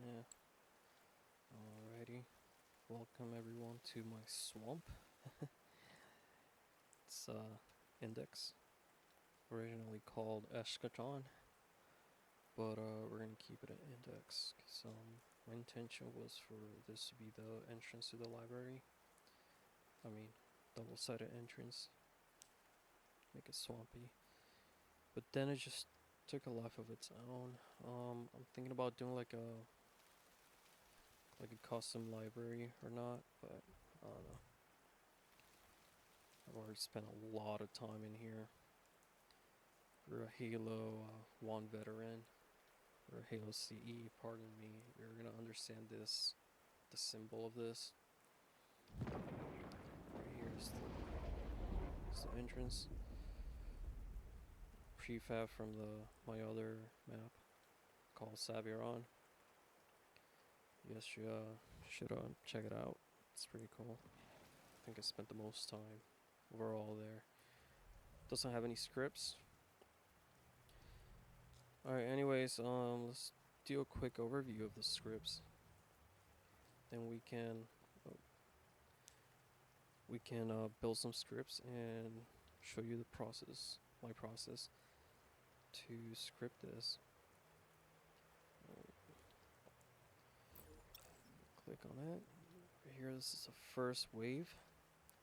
Yeah. Alrighty. Welcome everyone to my swamp. It's index, originally called Eschaton, but we're gonna keep it at index. Cause my intention was for this to be the entrance to the library. I mean, double-sided entrance. Make it swampy. But then it just took a life of its own. I'm thinking about doing like a custom library or not, but I don't know. I've already spent a lot of time in here. You're a Halo 1 veteran, or a Halo CE, pardon me, you're gonna understand this, the symbol of this. Right here is the entrance. Prefab from my other map called Saviron. Yes, you should check it out. It's pretty cool. I think I spent the most time overall there. Doesn't have any scripts. Alright, anyways, let's do a quick overview of the scripts. Then we can build some scripts and show you the process, my process to script this. Click on it. Right here, this is the first wave.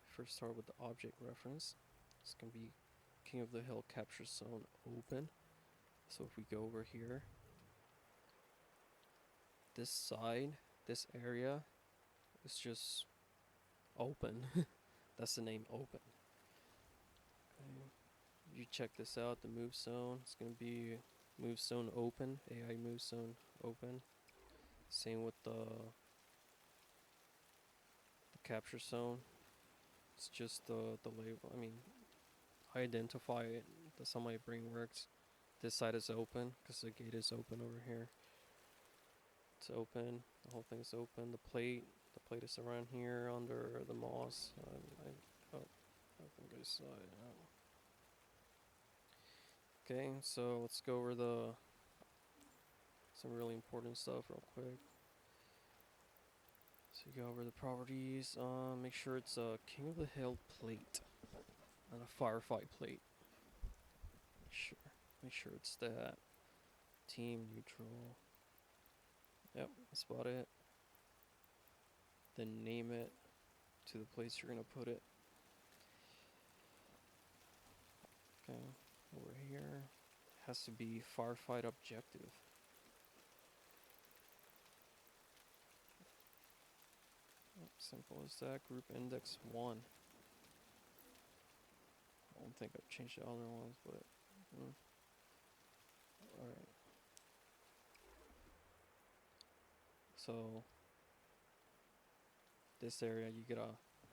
First start with the object reference. It's gonna be King of the Hill capture zone open. So if we go over here, this side, this area is just open. That's the name, open. Okay. You check this out, the move zone. It's gonna be move zone open, AI move zone open. Same with the capture zone. It's just the label. I mean, I identify it. That's how my brain works. This side is open because the gate is open over here. It's open. The whole thing is open. The plate is around here under the moss. I think I saw it. Okay, so let's go over some really important stuff real quick. So you go over the properties. Make sure it's a King of the Hill plate and a Firefight plate. Make sure it's that. Team neutral. Yep, that's about it. Then name it to the place you're gonna put it. Okay, over here has to be Firefight objective. Simple as that. Group index 1. I don't think I've changed the other ones, but alright. So this area you gotta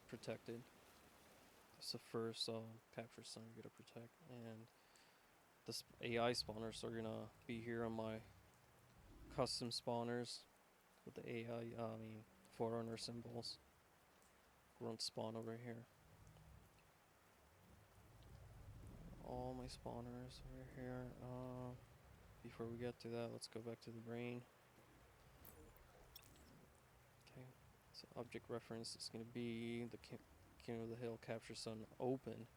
protect it. That's the first capture zone you gotta protect, and the AI spawners are gonna be here on my custom spawners with the AI. I mean, Forerunner symbols. Grunt spawn over here. All my spawners over here. Before we get to that, let's go back to the brain. Okay, so object reference is going to be the King of the Hill capture zone open,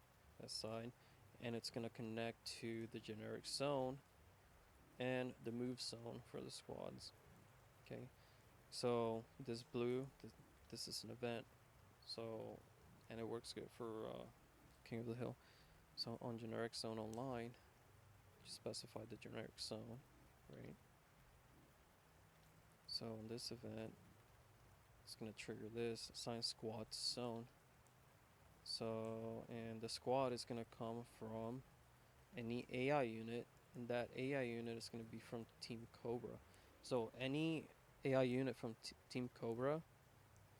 that side, and it's going to connect to the generic zone and the move zone for the squads. Okay, so this blue, this is an event, so, and it works good for King of the Hill. So on generic zone online, you specify the generic zone, right? So in this event, it's going to trigger this, assign squad to zone. So, and the squad is going to come from any AI unit, and that AI unit is going to be from Team Cobra. So any AI unit from Team Cobra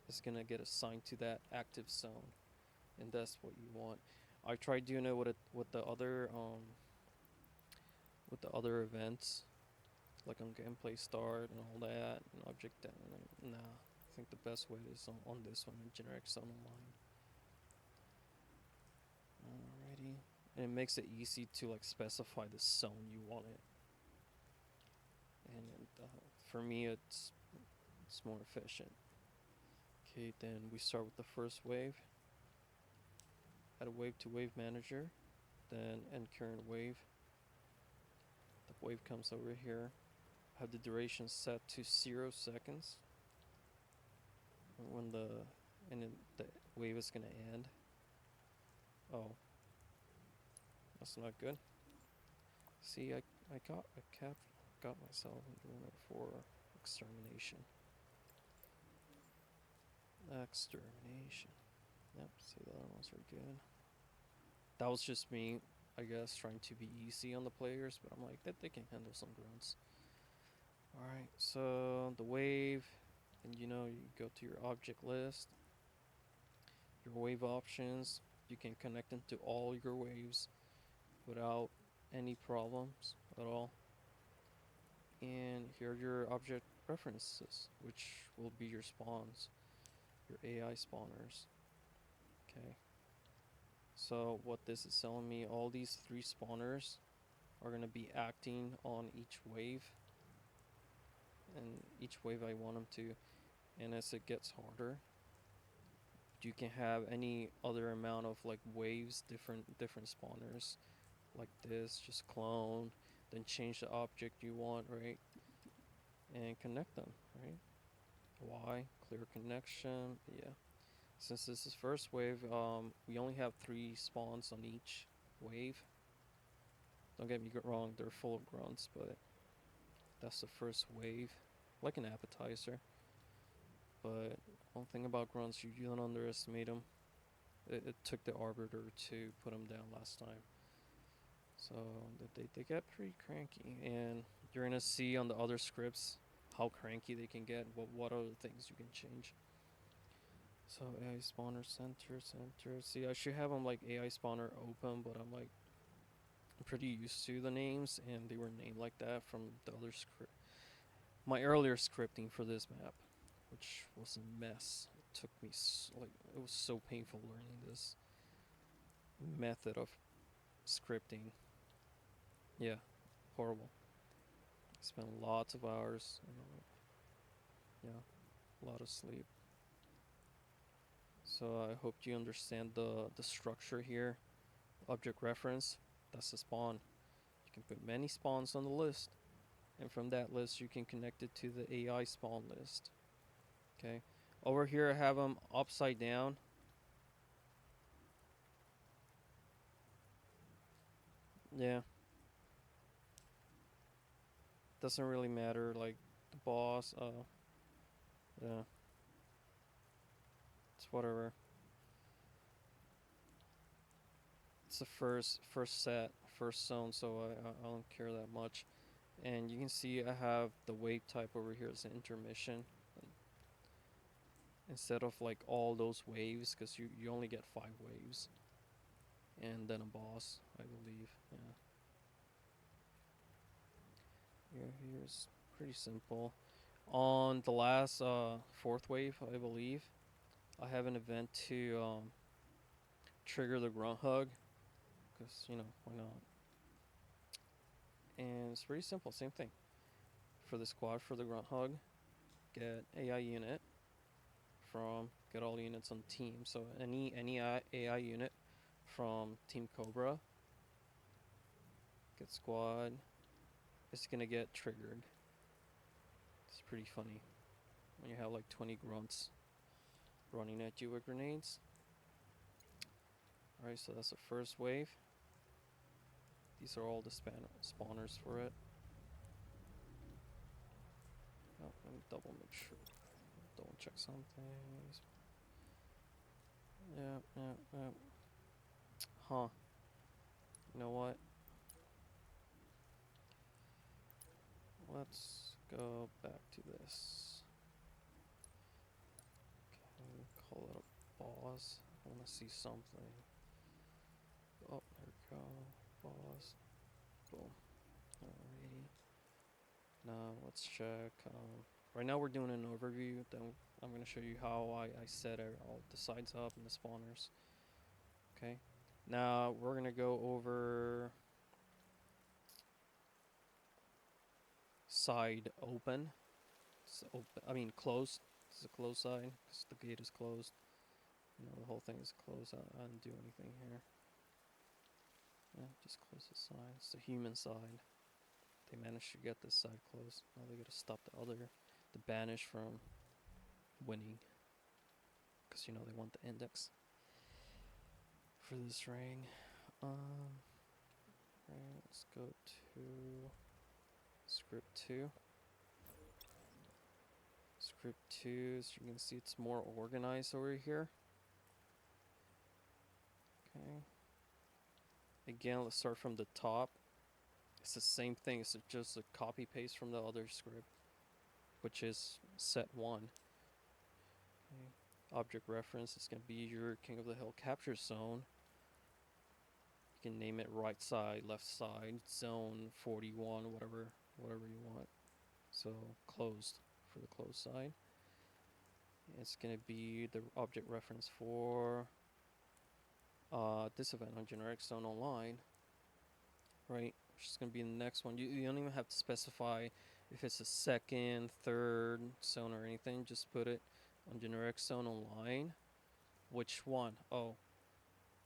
is going to get assigned to that active zone, and that's what you want. I tried doing it with the other events, like on gameplay start and all that, and object down. Nah, I think the best way is on this one, in generic zone online. Alrighty, and it makes it easy to like specify the zone you want it, and For me, it's more efficient. Okay, then we start with the first wave. Add a wave to wave manager, then end current wave. The wave comes over here. Have the duration set to 0 seconds. When the wave is gonna end. Oh, that's not good. See, I got myself doing it for extermination. Extermination. Yep. See, the other ones are good. That was just me, I guess, trying to be easy on the players, but I'm like that they can handle some grunts. All right. So the wave, and you go to your object list, your wave options. You can connect them to all your waves without any problems at all. And here are your object references, which will be your spawns, your AI spawners. Okay. So what this is telling me, all these 3 spawners are going to be acting on each wave. And each wave I want them to. And as it gets harder, you can have any other amount of like waves, different spawners, like this. Just clone, then change the object you want, right? And connect them, right? Y, clear connection, yeah. Since this is first wave, we only have 3 spawns on each wave. Don't get me wrong, they're full of grunts, but that's the first wave, like an appetizer. But one thing about grunts, you don't underestimate them. It took the arbiter to put them down last time. So they get pretty cranky, and you're gonna see on the other scripts how cranky they can get. What other things you can change. So AI spawner center. See, I should have them like AI spawner open, but I'm pretty used to the names, and they were named like that from the other script. My earlier scripting for this map, which was a mess. It took me it was so painful learning this method of scripting. Yeah, horrible. I spent lots of hours, yeah, a lot of sleep. So I hope you understand the structure here. Object reference, that's the spawn. You can put many spawns on the list, and from that list you can connect it to the AI spawn list. Okay, over here I have them upside down. Yeah, doesn't really matter. Like the boss, yeah, it's whatever. It's the first set, first zone, so I don't care that much. And you can see I have the wave type over here as an intermission instead of like all those waves, because you only get 5 waves and then a boss, I believe. Yeah, here's pretty simple. On the last 4th wave, I believe, I have an event to trigger the grunt hug, because why not. And it's pretty simple, same thing for the squad. For the grunt hug, get AI unit from, get all the units on team. So any AI unit from Team Cobra, get squad, it's gonna get triggered. It's pretty funny when you have like 20 grunts running at you with grenades. Alright, so that's the first wave. These are all the spawners for it. Oh, let me double make sure. Double check something. Yeah. Huh. You know what? Let's go back to this. Okay, call it a boss. I want to see something. Oh, there we go. Boss. Boom. Alrighty. Now let's check. Right now we're doing an overview. Then I'm going to show you how I set all the sides up and the spawners. Okay. Now we're going to go over side open. It's open. I mean closed. It's a closed side because the gate is closed. You know, the whole thing is closed. I didn't do anything here. Yeah, just close the side. It's the human side. They managed to get this side closed. Now they gotta stop the banish from winning. Because, you know, they want the index for this ring. Right, let's go to script 2. Script 2, so you can see it's more organized over here. Okay. Again, let's start from the top. It's the same thing, it's just a copy paste from the other script, which is set 1. Okay. Object reference is going to be your King of the Hill capture zone. You can name it right side, left side, zone 41, whatever you want. So closed for the closed side. It's going to be the object reference for this event on generic zone online, right? Which is going to be the next one. You don't even have to specify if it's a second, third zone or anything. Just put it on generic zone online. Which one? Oh,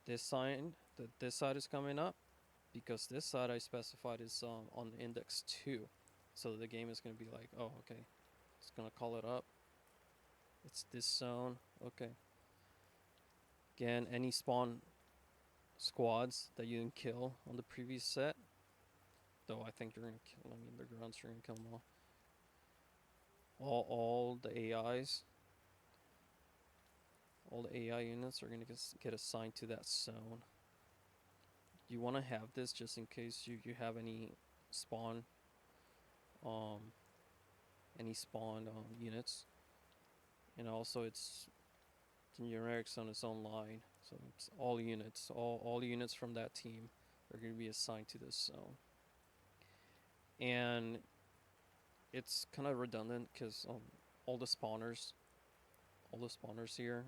this side is coming up because this side I specified is on index 2. So the game is going to be like, oh, okay, it's going to call it up. It's this zone. Okay. Again, any spawn squads that you didn't kill on the previous set, though I think you're going to kill, I mean, the grunts, you're going to kill them all. All the AIs, all the AI units are going to get assigned to that zone. You want to have this just in case you have any spawn units. And also it's the generic zone is online, so it's all units, all units from that team are going to be assigned to this zone. And it's kind of redundant because all the spawners here,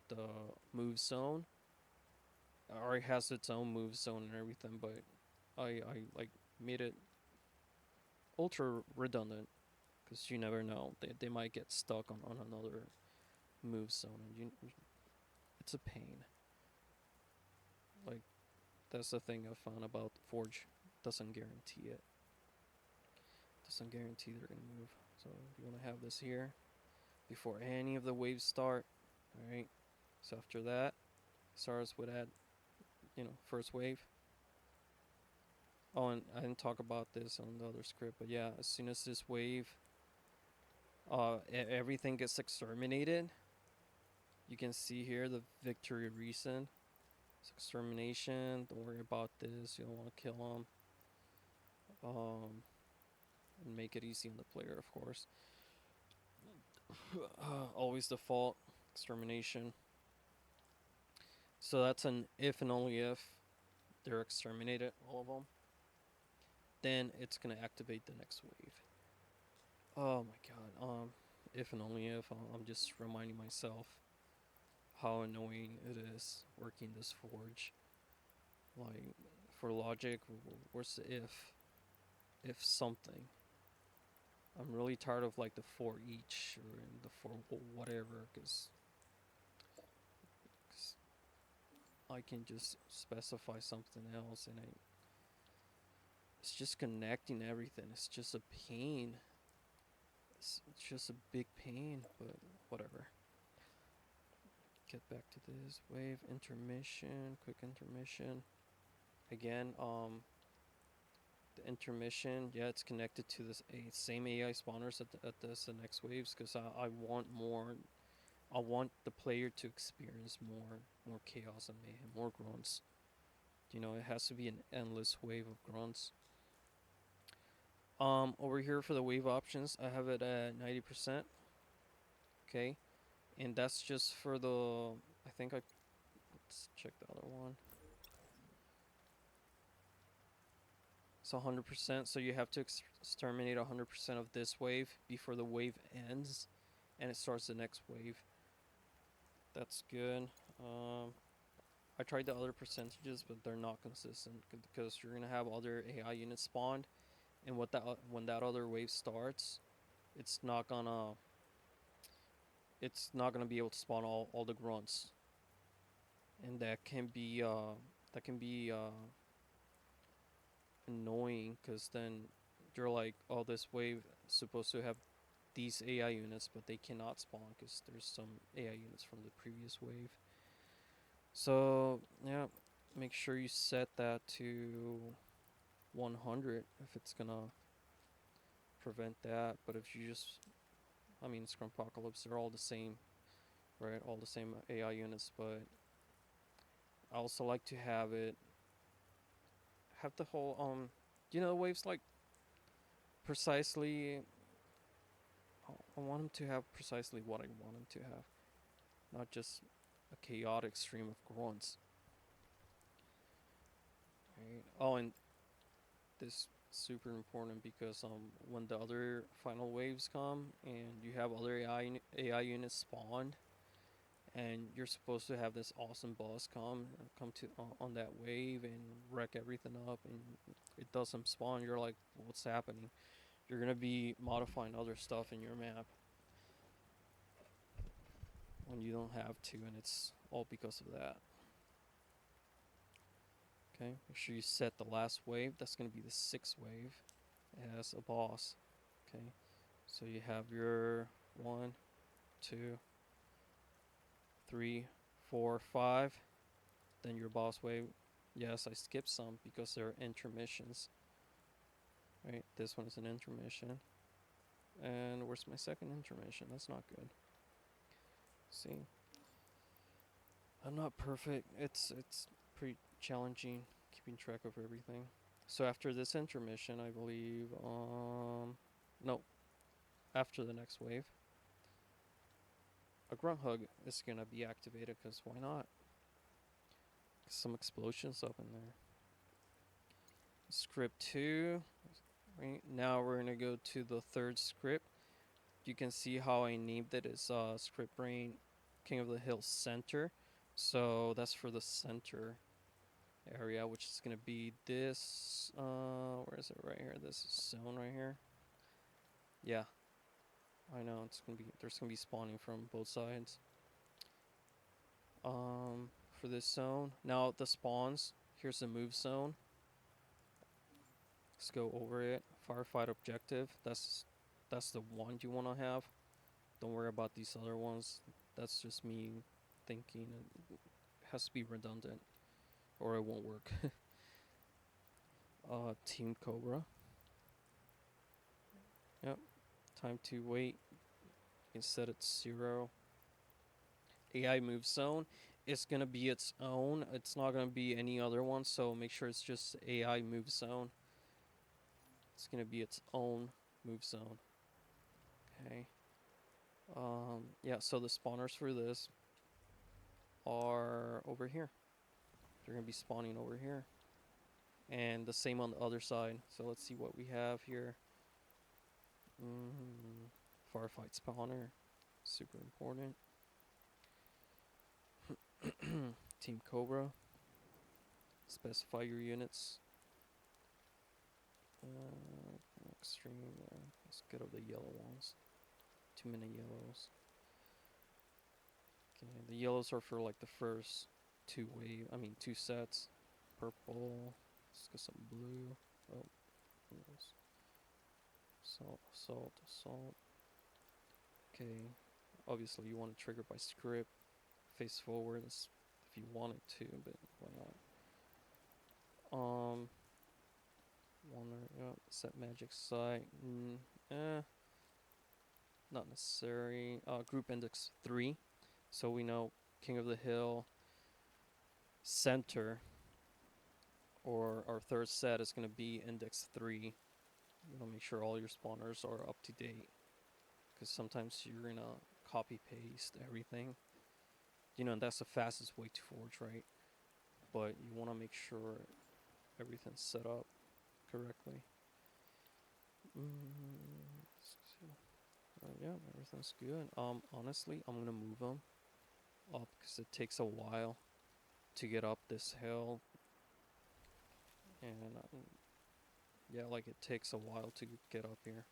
the move zone already has its own move zone and everything, but I like made it ultra redundant because you never know, they might get stuck on another move zone, and it's a pain. Like, that's the thing I found about Forge. Doesn't guarantee it. Doesn't guarantee they're gonna move. So you want to have this here before any of the waves start. All right. So after that, SARS would add, first wave. Oh, and I didn't talk about this on the other script, but yeah, as soon as this wave, everything gets exterminated. You can see here the victory recent. It's extermination. Don't worry about this. You don't want to kill them. And make it easy on the player, of course. Always default extermination. So that's an if and only if they're exterminated, all of them. Then it's gonna activate the next wave. Oh my god. If and only if. I'm just reminding myself how annoying it is working this forge. Like, for logic, where's the if? If something. I'm really tired of like the for each or the for whatever, because I can just specify something else, and it's just connecting everything. It's just a pain. It's just a big pain, but whatever. Get back to this wave intermission, quick intermission. Again, the intermission, yeah, it's connected to this same AI spawners at the next waves, because I want more. I want the player to experience more chaos and mayhem, more grunts. It has to be an endless wave of grunts. Over here for the wave options, I have it at 90%. Okay, and that's just for the. I think let's check the other one. It's 100%, so you have to exterminate 100% of this wave before the wave ends, and it starts the next wave. That's good. I tried the other percentages, but they're not consistent because you're gonna have other AI units spawned, and what that when that other wave starts, it's not gonna it's not gonna be able to spawn all the grunts, and that can be annoying because then you're like, oh, this wave is supposed to have these AI units, but they cannot spawn because there's some AI units from the previous wave. So yeah, make sure you set that to 100 if it's gonna prevent that. But if you just, I mean, it's Gruntpocalypse, they're all the same, right? All the same AI units, but I also like to have the whole the waves like precisely. I want them to have precisely what I want them to have, not just a chaotic stream of grunts. Right? Oh, and this super important because when the other final waves come and you have other AI units spawned and you're supposed to have this awesome boss come to on that wave and wreck everything up and it doesn't spawn, you're like, what's happening? You're gonna be modifying other stuff in your map when you don't have to, and it's all because of that. Okay, make sure you set the last wave. That's gonna be the 6th wave as a boss. Okay, so you have your 1, 2, 3, 4, 5. Then your boss wave. Yes, I skipped some because they're intermissions. Right, this one is an intermission. And where's my second intermission? That's not good. See, I'm not perfect. It's pretty challenging keeping track of everything. So after this intermission, I believe, no, after the next wave, a grunt hug is gonna be activated. Cause why not? Some explosions up in there. Script 2. Right now we're gonna go to the 3rd script. You can see how I named it as Script Brain King of the Hill Center. So that's for the center area, which is gonna be this. Where is it? Right here. This zone right here. Yeah, I know it's gonna be. There's gonna be spawning from both sides. For this zone. Now the spawns. Here's the move zone. Let's go over it. Firefight objective. That's the one you want to have. Don't worry about these other ones. That's just me thinking. It has to be redundant, or it won't work. Team Cobra. Yep. Time to wait. You can set it 0. AI move zone. It's gonna be its own. It's not gonna be any other one. So make sure it's just AI move zone. It's gonna be its own move zone. Okay. Yeah. So the spawners for this are over here. They're gonna be spawning over here, and the same on the other side. So let's see what we have here. Firefight spawner, super important. Team Cobra. Specify your units. Extreme. Let's get all the yellow ones. Too many yellows. Okay, the yellows are for like the first 2 sets. Purple. Let's get some blue. Oh, yes. Salt. Okay. Obviously, you want to trigger by script. Face forward. That's if you wanted to, but why not? Set magic site. Not necessary. Group index 3. So we know King of the Hill center, or our 3rd set, is going to be index 3. You want to make sure all your spawners are up to date, because sometimes you're going to copy paste everything. And that's the fastest way to forge, right? But you want to make sure everything's set up correctly. Yeah, everything's good. Honestly, I'm gonna move them up because it takes a while to get up this hill, and Yeah, like it takes a while to get up here.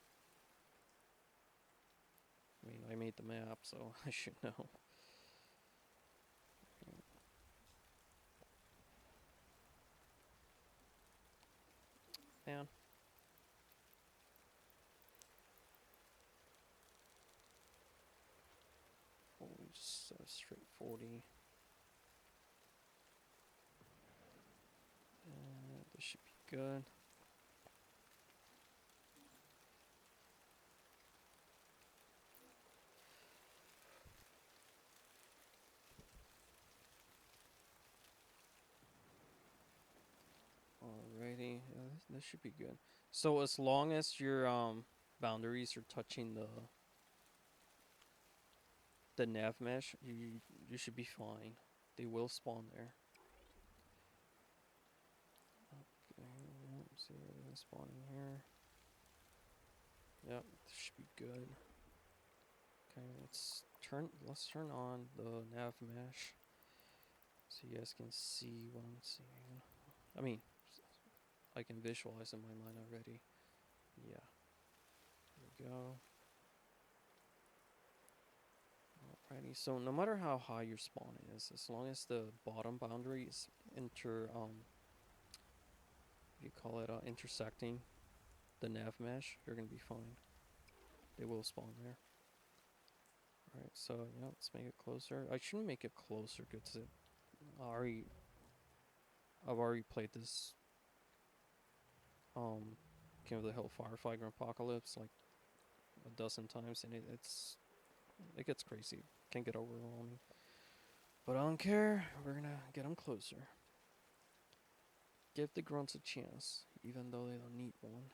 I mean, I made the map, so I should know. Man. We'll just set a straight 40. This should be good. Alrighty, yeah, this should be good. So as long as your boundaries are touching the nav mesh, you should be fine. They will spawn there. Okay, let's see where they're spawning here. Yep, this should be good. Okay, let's turn on the nav mesh so you guys can see what I'm seeing. I mean, I can visualize in my mind already. Yeah. There we go. Alrighty, so no matter how high your spawn is, as long as the bottom boundary is you call it intersecting the nav mesh, you're gonna be fine. They will spawn there. Alright, so yeah, let's make it closer. I shouldn't make it closer because I've already played this King of the Hill Firefight Gruntpocalypse like a dozen times, and it gets crazy. Can get overwhelming. But I don't care. We're gonna get them closer. Give the grunts a chance, even though they don't need one.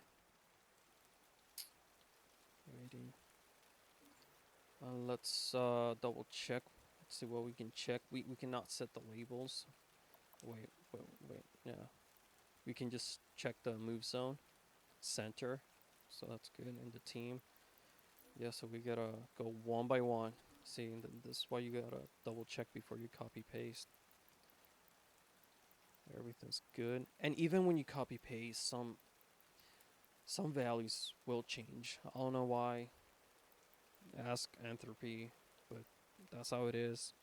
Alrighty. Let's double check. Let's see what we can check. We cannot set the labels. Wait. Yeah. We can just check the move zone center. So that's good. And the team. Yeah, so we gotta go one by one. See, this is why you gotta double check before you copy paste. Everything's good. And even when you copy paste, some values will change. I don't know why. Ask Entropy, but that's how it is.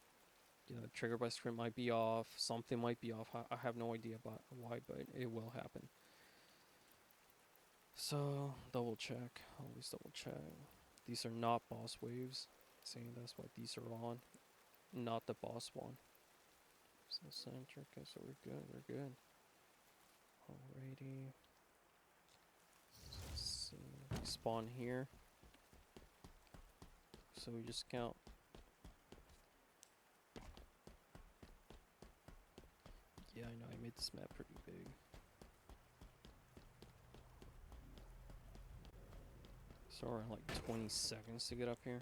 You know, trigger by script might be off. Something might be off. I have no idea about why, but it will happen. So double check. Always double check. These are not boss waves. Saying that's why these are on, not the boss one. So center. Okay, so we're good. We're good. Alrighty. Let's see. We spawn here. So we just count. Yeah, I know. I made this map pretty big. So we're in like 20 seconds to get up here.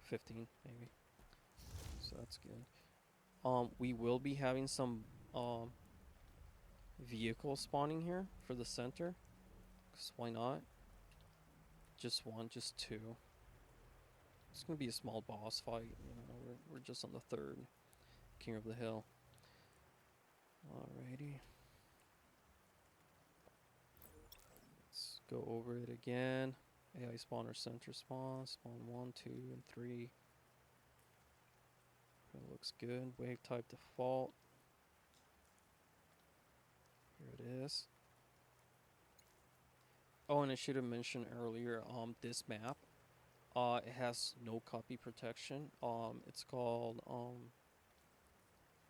15 maybe. So that's good. We will be having some vehicles spawning here for the center. Cause why not? Just one, just two. It's gonna be a small boss fight. You know, we're just on the third King of the Hill. Alrighty. Let's go over it again. AI spawner center spawn. Spawn 1, 2, and 3. It looks good. Wave type default. Here it is. Oh, and I should have mentioned earlier, this map, it has no copy protection. It's called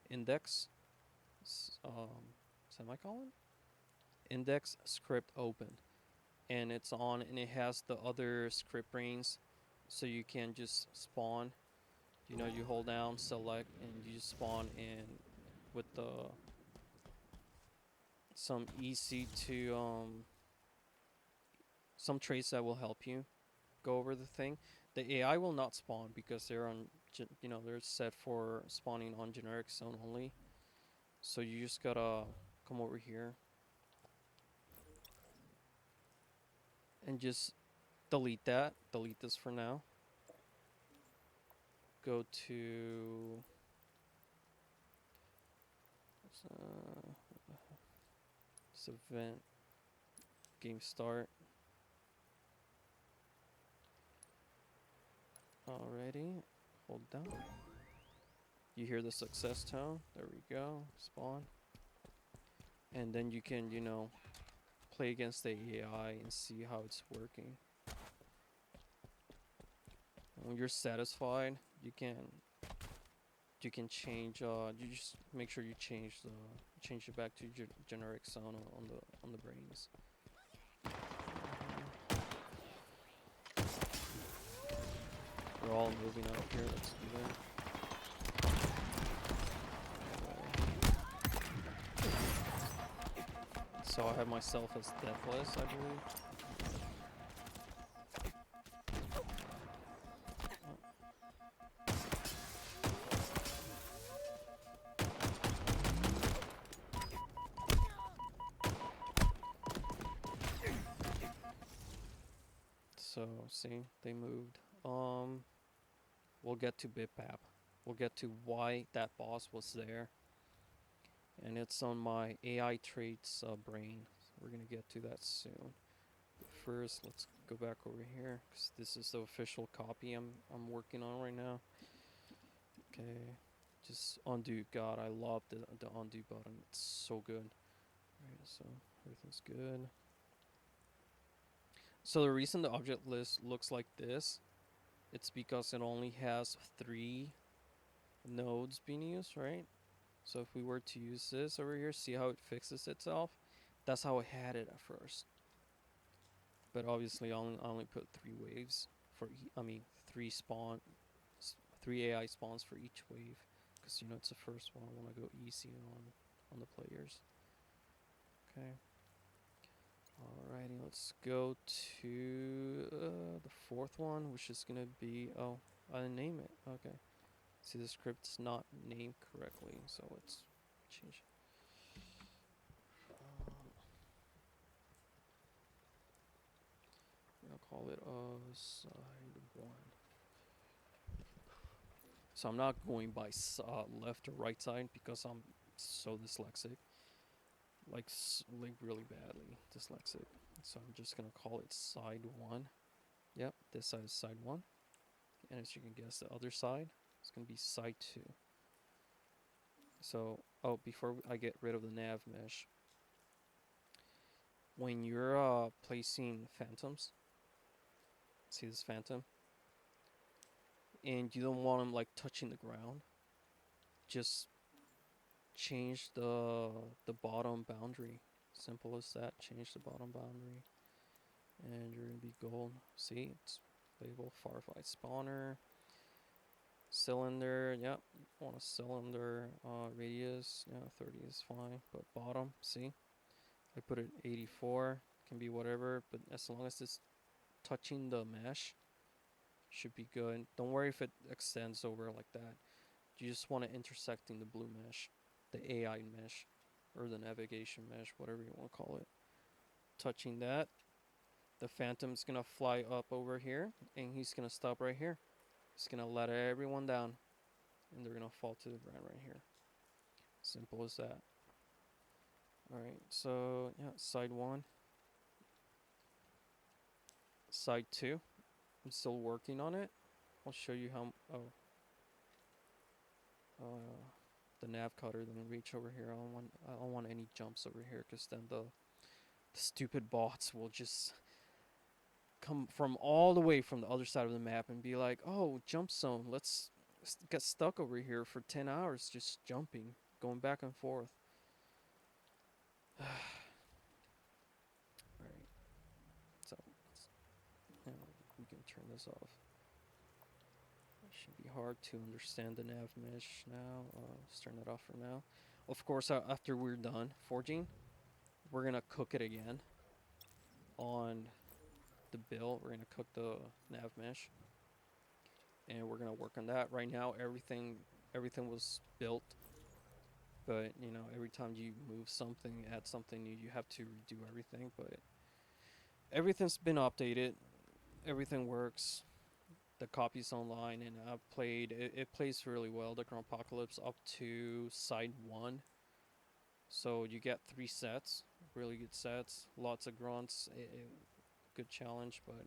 index, semicolon, index script open, and it's on, and it has the other script brains, so you can just spawn. You know, you hold down, select, and you just spawn in with the some EC2 some traits that will help you go over the thing. The AI will not spawn because they're on, you know, they're set for spawning on generic zone only. So you just gotta come over here and just delete that. Delete this for now. Go to this event. game start. Alrighty, hold down. You hear the success tone. There we go. Spawn. And then you can, play against the AI and see how it's working. And when you're satisfied, you can change. You just make sure you change it back to generic sound on the brains. We're all moving out here. Let's do that. So I have myself as deathless, I believe. So, see, they moved. We'll get to Bitpap. We'll get to why that boss was there. And it's on my AI traits brain. So we're going to get to that soon. But first, let's go back over here, because this is the official copy I'm working on right now. Okay, just undo. God, I love the undo button. It's so good. Alright, so everything's good. So the reason the object list looks like this, it's because it only has 3 nodes being used, right? So if we were to use this over here, see how it fixes itself? That's how I had it at first. But obviously I only put 3 waves for 3 AI spawns for each wave, because it's the first one. I want to go easy on the players. Okay. Alrighty, let's go to the 4th one, which is gonna be, I didn't name it. Okay. See, the script's not named correctly, so let's change it. We're gonna call it side 1. So I'm not going by left or right side because I'm so dyslexic, like really badly dyslexic. So I'm just gonna call it side 1. Yep, this side is side 1, and as you can guess, the other side is gonna be side 2. So, before I get rid of the nav mesh, when you're placing phantoms, see this phantom, and you don't want them like touching the ground, just change the bottom boundary. Simple as that. Change the bottom boundary, and you're gonna be gold. See, it's labeled Firefight spawner. Cylinder, yep. Want a cylinder radius, 30 is fine. But bottom, see, I put it 84. Can be whatever, but as long as it's touching the mesh, should be good. Don't worry if it extends over like that. You just want it intersecting the blue mesh, the AI mesh, or the navigation mesh, whatever you want to call it. Touching that, the phantom's gonna fly up over here, and he's gonna stop right here. He's gonna let everyone down, and they're gonna fall to the ground right here. Simple as that. Alright, so yeah, side 1. Side 2, I'm still working on it. I'll show you how. The nav cutter didn't reach over here. I don't want any jumps over here, because then the stupid bots will just come from all the way from the other side of the map and be like, "Oh, jump zone. Let's get stuck over here for 10 hours just jumping, going back and forth." Alright. So, we can turn this off. It should be hard to understand the nav mesh now. Let's turn that off for now. Of course, after we're done forging, we're going to cook it again on the build. We're going to cook the nav mesh, and we're going to work on that. Right now, everything was built, but every time you move something, add something new, you have to redo everything. But everything's been updated. Everything works. The copy's online, and I've played it plays really well, the Gruntpocalypse, up to side 1. So you get 3 sets. really good sets, lots of grunts, a good challenge, but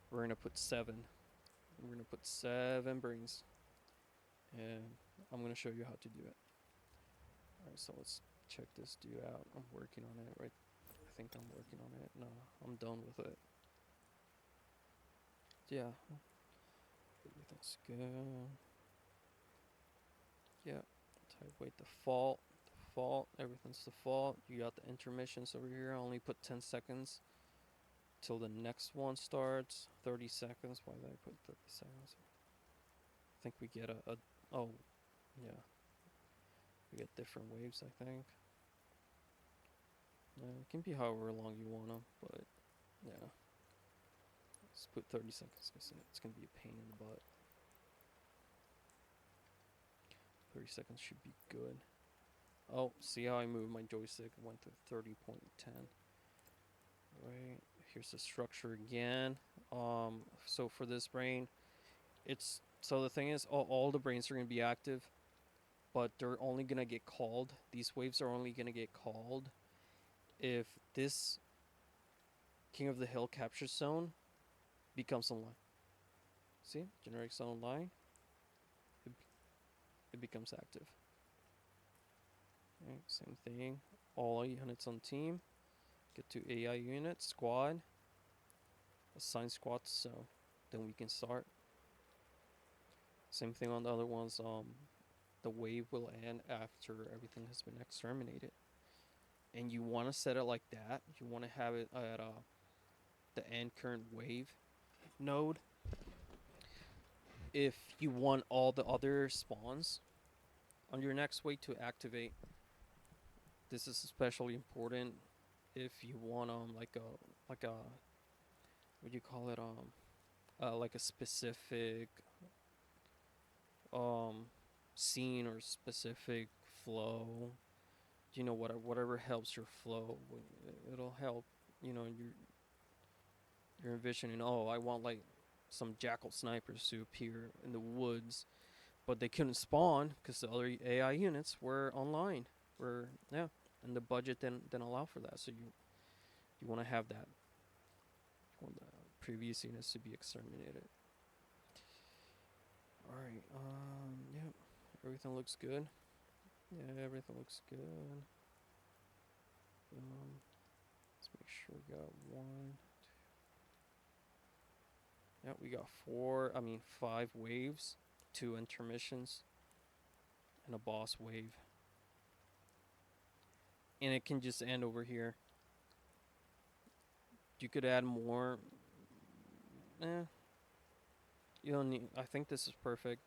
we're gonna put 7. We're gonna put 7 brains, and I'm gonna show you how to do it. All right, so let's check this dude out. I'm working on it, right? I think I'm working on it. No, I'm done with it. Yeah, everything's good. Yeah, type weight default, everything's default. You got the intermissions over here. I only put 10 seconds till the next one starts. 30 seconds. Why did I put 30 seconds? I think we get a oh, yeah, we get different waves, I think. It can be however long you want them, but yeah. Let's put 30 seconds because it's going to be a pain in the butt. 30 seconds should be good. Oh, see how I moved my joystick? It went to 30.10. Right, here's the structure again. So for this brain, so the thing is, all the brains are going to be active, but they're only going to get called. These waves are only going to get called if this King of the Hill capture zone becomes online. See, generic zone online, it, it becomes active. Right, same thing. All units on team get to AI unit squad, assign squad to zone. Then we can start. Same thing on the other ones. The wave will end after everything has been exterminated, and you want to set it like that. You want to have it at the end current wave node. If you want all the other spawns on your next wave to activate, this is especially important if you want like a what do you call it like a specific um scene or specific flow. You know, whatever helps your flow, it'll help. You know, you're envisioning, oh, I want like some jackal snipers to appear in the woods, but they couldn't spawn because the other AI units were online. Yeah, and the budget didn't allow for that. So you want to have that. You want the previous units to be exterminated. All right. Yeah. Everything looks good. Yeah, everything looks good. Let's make sure we got one. Yeah, we got 5 waves, 2 intermissions, and a boss wave. And it can just end over here. You could add more. You don't need. I think this is perfect.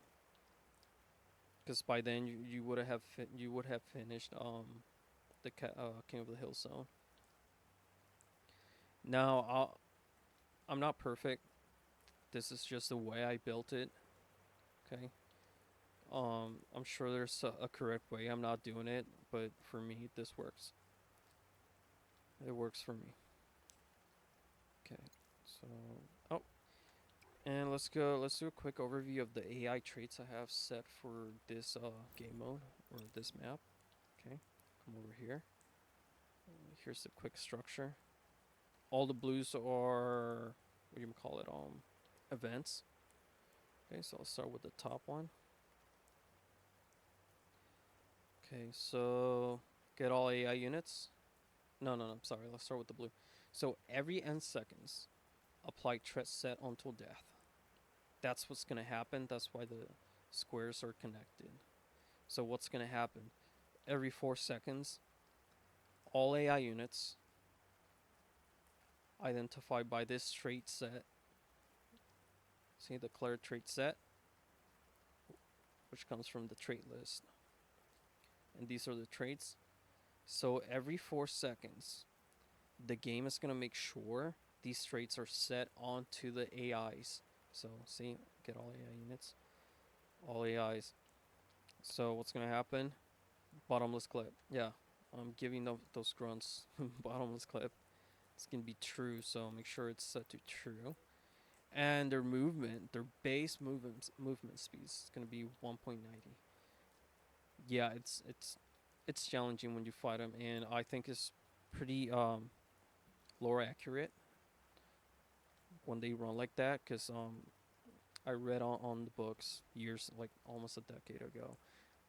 Because by then you would have finished the King of the Hill zone. Now I'm not perfect. This is just the way I built it. Okay. I'm sure there's a correct way. I'm not doing it, but for me, this works. It works for me. Okay. So, oh, and let's go. Let's do a quick overview of the AI traits I have set for this game mode or this map. Okay. Come over here. Here's the quick structure. All the blues are what do you call it? Events. Okay, so I'll start with the top one. Okay, so get all AI units. No, I'm sorry. Let's start with the blue. So every n seconds, apply threat set until death. That's what's gonna happen. That's why the squares are connected. So what's gonna happen? Every 4 seconds, all AI units identified by this trait set. See, declared trait set, which comes from the trait list. And these are the traits. So every 4 seconds, the game is going to make sure these traits are set onto the AIs. So see, get all AI units, all AIs. So what's going to happen? Bottomless clip. Yeah, I'm giving those grunts bottomless clip. It's going to be true, so make sure it's set to true. And their base movement speed is going to be 1.90. Yeah, it's challenging when you fight them, and I think it's pretty lore accurate when they run like that, because I read on the books years, like almost a decade ago,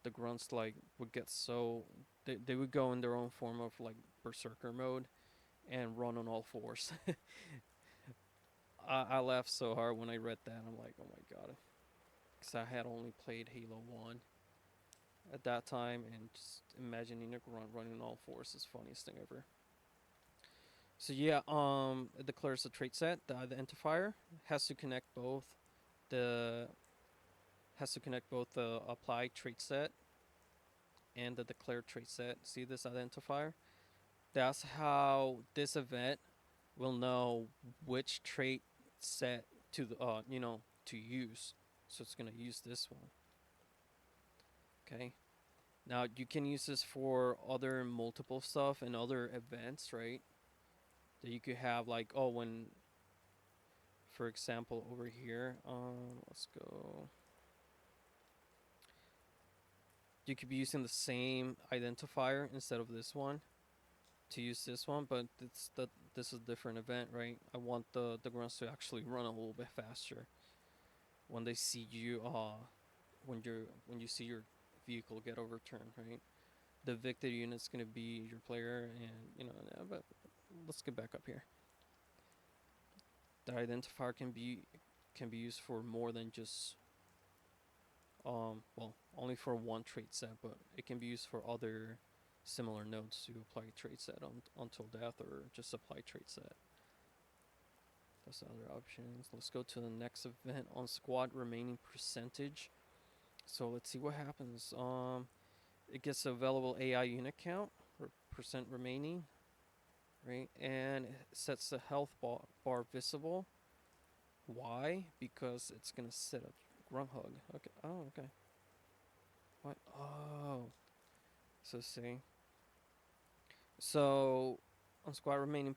the grunts like would get so they would go in their own form of like berserker mode and run on all fours. I laughed so hard when I read that. I'm like, oh my god, because I had only played Halo 1 at that time, and just imagining a grunt running on all fours is the funniest thing ever. So yeah, it declares a trait set. The identifier has to connect both the apply trait set and the declared trait set. See this identifier? That's how this event will know which trait set to the to use. So it's gonna use this one. Okay. Now you can use this for other multiple stuff and other events, right? That you could have like, oh, when, for example, over here, let's go. You could be using the same identifier instead of this one to use this one, but this is a different event, right? I want the grunts to actually run a little bit faster when they see you when you see your vehicle get overturned, right? The victor unit's gonna be your player, and but let's get back up here. The identifier can be used for more than just only for one trait set, but it can be used for other similar nodes to apply trait set until death, or just apply trait set. That's the other options. Let's go to the next event on squad remaining percentage. So let's see what happens. It gets available AI unit count or percent remaining, right? And it sets the health bar visible. Why? Because it's gonna set up grunt hug. Okay. Oh, okay. What? Oh. So see. So on squad remaining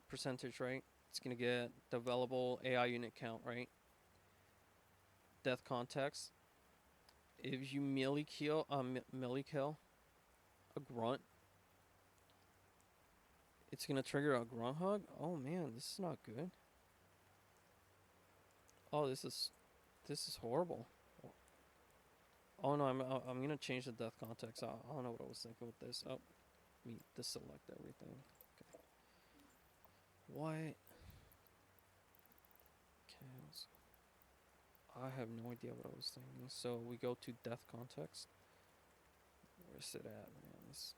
percentage, right? It's gonna get the available AI unit count, right? Death context. If you melee kill a grunt, it's gonna trigger a grunt hug. Oh man, this is not good. Oh, this is horrible. Oh no, I'm gonna change the death context. I don't know what I was thinking with this. Oh, me deselect everything. Okay. What? Okay. I have no idea what I was thinking. So we go to death context. Where's it at, man? It's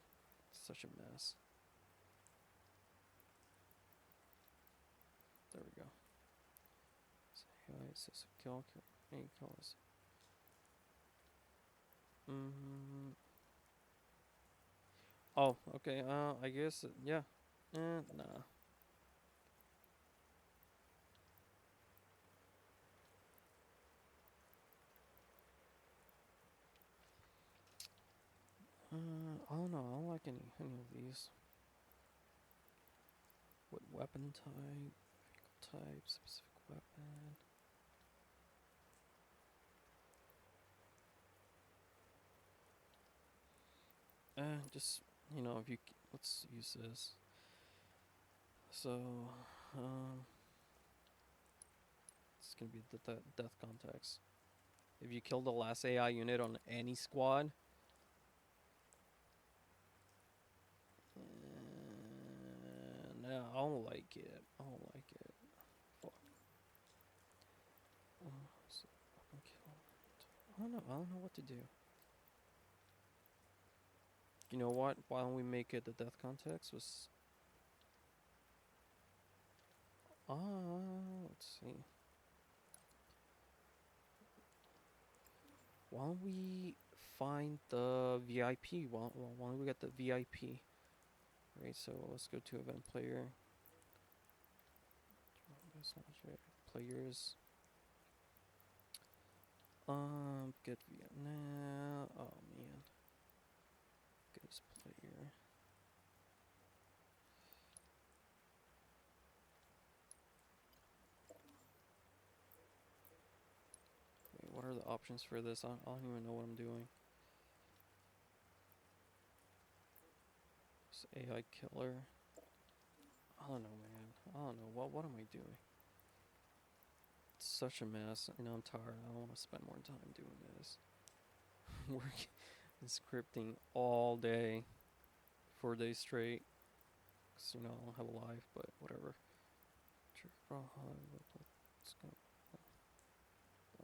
such a mess. There we go. So here it says kill any colors. Oh, okay. I guess yeah. Nah. I don't know. I don't like any of these. What weapon type? Type specific weapon. Just if you let's use this. So, it's gonna be the death context. If you kill the last AI unit on any squad, no, I don't like it. I don't like it. Fuck. So I don't know. I don't know what to do. You know what? Why don't we make it the death context? Let's see. Why don't we find the VIP? Why don't we get the VIP? Right, so let's go to event player. Players. Get Vietnam. Oh man. Get his player. Wait, what are the options for this? I don't even know what I'm doing. It's AI killer. I don't know, man. I don't know. What am I doing? It's such a mess. I'm tired. I don't want to spend more time doing this. Working and scripting all day, 4 days straight. 'Cause, I don't have a life, but whatever.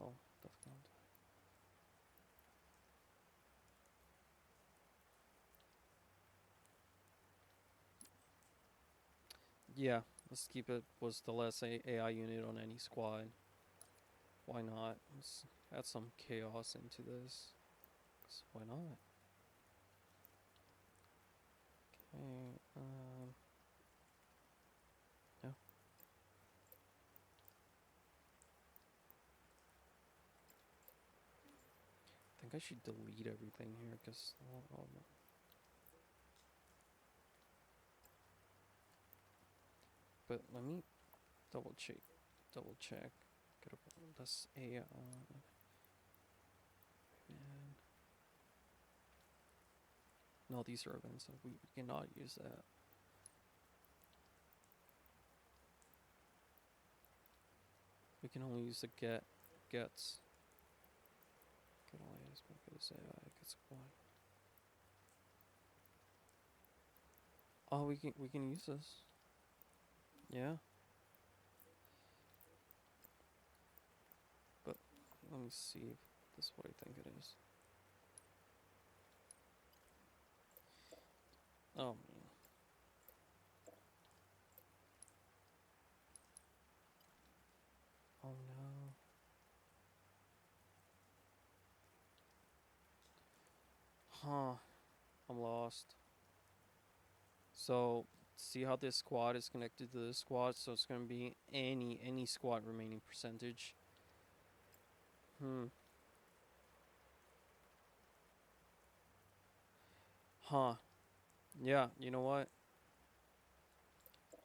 Oh, definitely. Yeah, let's keep it. Was the less AI unit on any squad. Why not? Let's add some chaos into this. 'Cause why not? Okay. Yeah. I think I should delete everything here because. But let me double check. Double check. Get up. That's AI. Man. No, these are events. We cannot use that. We can only use the gets. Get all AS, but get AI gets one. Oh, we can use this. Yeah, but let me see if this is what I think it is. Oh man. Oh no. Huh. I'm lost. So see how this squad is connected to this squad, so it's gonna be any squad remaining percentage. Hmm. Huh. Yeah. You know what?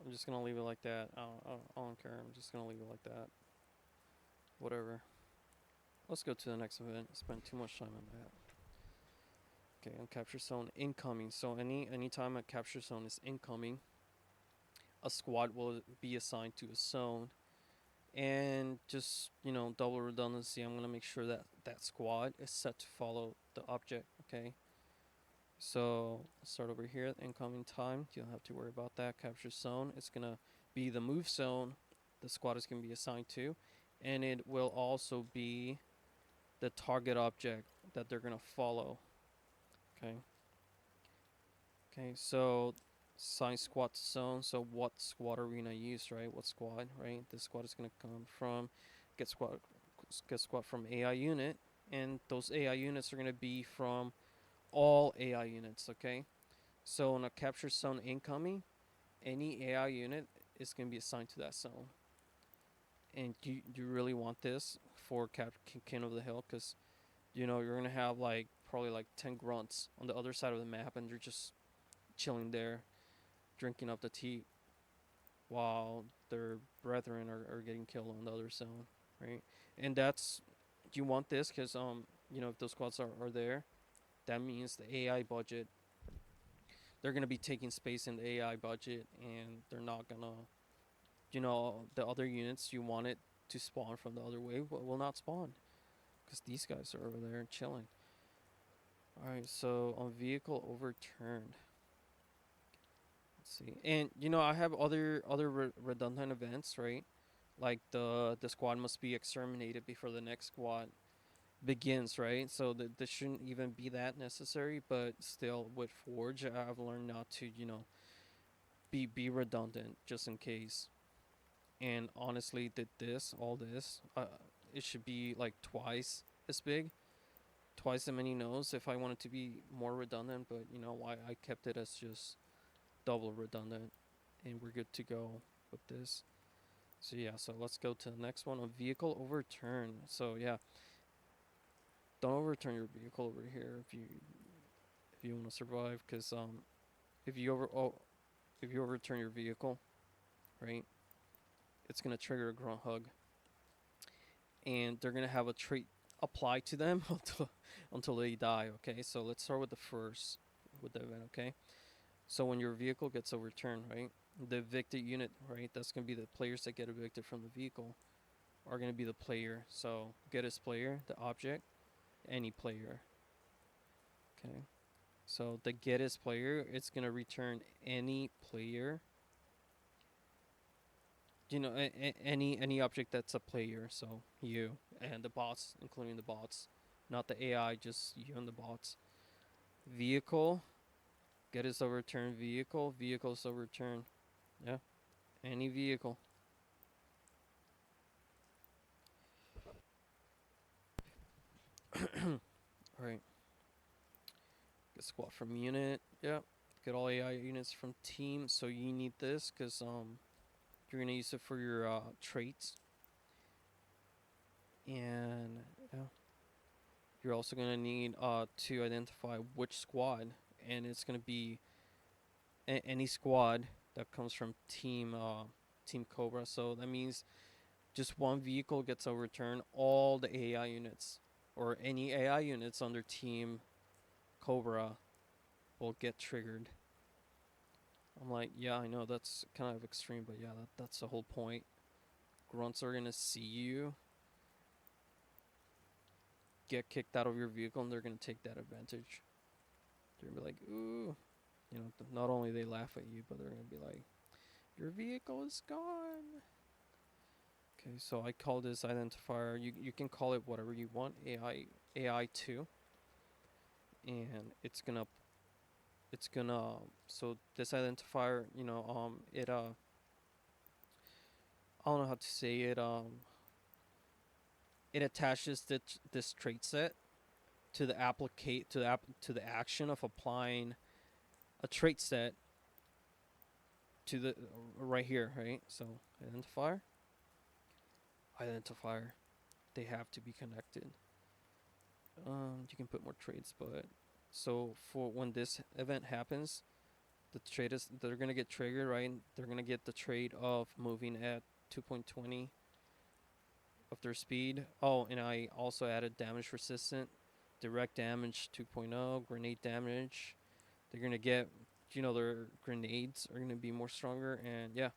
I'm just gonna leave it like that. I don't care. I'm just gonna leave it like that. Whatever. Let's go to the next event. I spent too much time on that. Okay, on capture zone incoming. So anytime a capture zone is incoming, a squad will be assigned to a zone. And just double redundancy, I'm gonna make sure that that squad is set to follow the object. Okay. So let's start over here. Incoming time. You don't have to worry about that. Capture zone. It's gonna be the move zone. The squad is gonna be assigned to, and it will also be the target object that they're gonna follow. Okay. Okay, so assign squad to zone. So what squad are we gonna use, right? What squad, right? This squad is gonna come from get squad get squad from AI unit, and those AI units are gonna be from all AI units. Okay, so in a capture zone incoming, any AI unit is gonna be assigned to that zone. And you really want this for King of the Hill, because you're gonna have like probably like 10 grunts on the other side of the map, and they're just chilling there drinking up the tea while their brethren are getting killed on the other zone, right? And that's you want this because if those squads are there, that means the AI budget, they're gonna be taking space in the AI budget, and they're not gonna the other units you want it to spawn from the other way will not spawn because these guys are over there chilling. All right, so on vehicle overturned. Let's see, and I have other redundant events, right? Like the squad must be exterminated before the next squad begins, right? So this shouldn't even be that necessary, but still, with Forge, I've learned not to, be redundant just in case. And honestly, did all this, it should be like twice as big, twice as many nodes if I wanted to be more redundant. But why I kept it as just double redundant, and we're good to go with this. So yeah, so let's go to the next one, a vehicle overturn. So yeah, don't overturn your vehicle over here if you want to survive, because if you if you overturn your vehicle, right, it's gonna trigger a grunt hug, and they're gonna have a trait apply to them until they die. Okay, so let's start with the first with the event. Okay, so when your vehicle gets overturned, right, The evicted unit, right? That's gonna be the players that get evicted from the vehicle are gonna be the player. So get his player, the object, any player. Okay. So the get is player, it's gonna return any player. Any object that's a player. So you and the bots, including the bots, not the AI, just you and the bots. Vehicle, get is a return vehicle. Vehicle is a return. Yeah, any vehicle. All right. Get squad from unit. Yep. Get all AI units from team. So you need this because you're gonna use it for your traits, and yeah, you're also gonna need to identify which squad, and it's gonna be any squad that comes from Team Cobra. So that means just one vehicle gets a return. All the AI units or any AI units under Team Cobra will get triggered. I'm like, yeah, I know that's kind of extreme, but yeah, that's the whole point. Grunts are gonna see you get kicked out of your vehicle, and they're gonna take that advantage. They're gonna be like, ooh, not only they laugh at you, but they're gonna be like, your vehicle is gone. Okay, so I call this identifier. You can call it whatever you want. AI2, and it's gonna so this identifier, I don't know how to say it. It attaches this trait set to the applicate to the action of applying a trait set to the right here, right? So identifier, they have to be connected. You can put more traits, but so for when this event happens, the trait is they're gonna get triggered, right? They're gonna get the trait of moving at 2.20 of their speed. Oh, and I also added damage resistant, direct damage 2.0, grenade damage. They're gonna get, their grenades are gonna be more stronger, and yeah,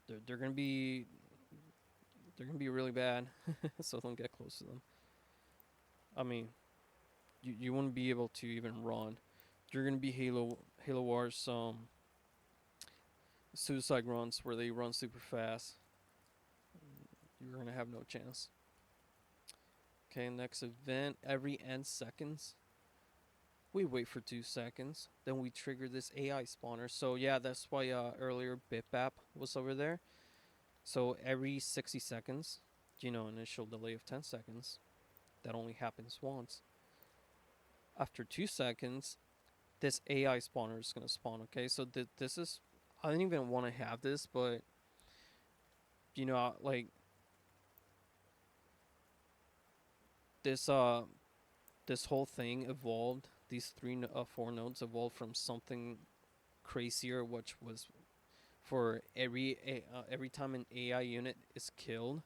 they're gonna be really bad. So don't get close to them. I mean, you wouldn't be able to even run. You're gonna be Halo Wars suicide runs where they run super fast. You're gonna have no chance. Okay, next event. Every end seconds, we wait for 2 seconds. Then we trigger this AI spawner. So yeah, that's why earlier BitBap was over there. So every 60 seconds, initial delay of 10 seconds. That only happens once. After 2 seconds, this AI spawner is gonna spawn. Okay, so this is, I didn't even want to have this, but like this this whole thing evolved. These four nodes evolved from something crazier, which was for every time an AI unit is killed,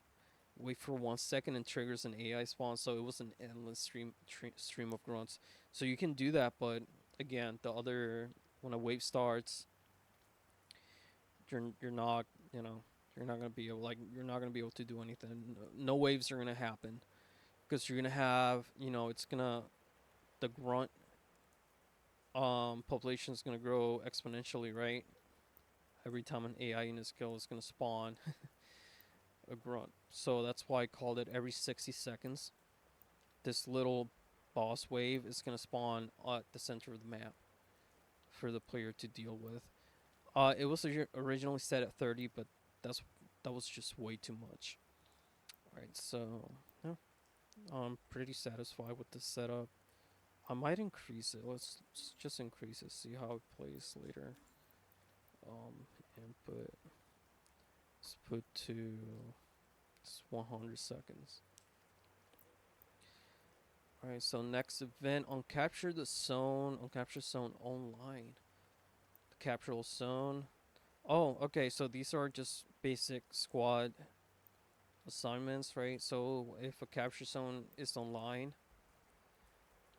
wait for 1 second and triggers an AI spawn. So it was an endless stream of grunts. So you can do that, but again, when a wave starts, you're not you're not gonna be able to do anything. No waves are gonna happen because you're gonna have it's gonna the grunt population is gonna grow exponentially, right? Every time an AI unit is killed, it's gonna spawn a grunt. So that's why I called it every 60 seconds. This little boss wave is gonna spawn at the center of the map for the player to deal with. It was originally set at 30, but that's that was just way too much. All right, so yeah, I'm pretty satisfied with this setup. I might increase it. Let's just increase it. See how it plays later. Input. Let's put to 100 seconds. All right. So next event on capture the zone. On capture zone online. The capture zone. Oh, okay. So these are just basic squad assignments, right? So if a capture zone is online,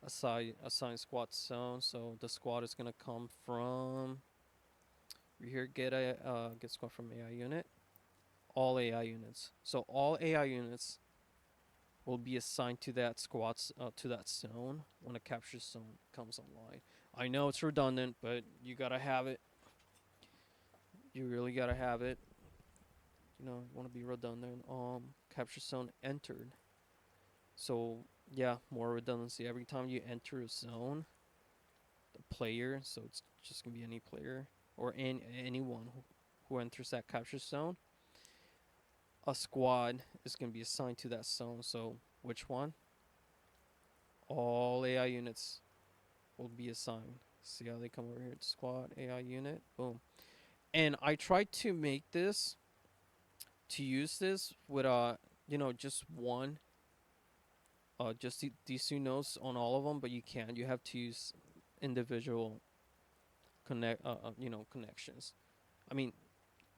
assign squad zone. So the squad is gonna come from Here, get squad from AI unit. All AI units. So all AI units will be assigned to that to that zone when a capture zone comes online. I know it's redundant, but you gotta have it. You really gotta have it. You want to be redundant. Capture zone entered. So yeah, more redundancy. Every time you enter a zone, the player, so it's just gonna be any player or anyone who enters that capture zone, a squad is gonna be assigned to that zone. So which one? All AI units will be assigned. See how they come over here to squad AI unit? Boom. And I tried to make this to use this with just one just these two nodes on all of them, but you can't. You have to use individual connections. I mean,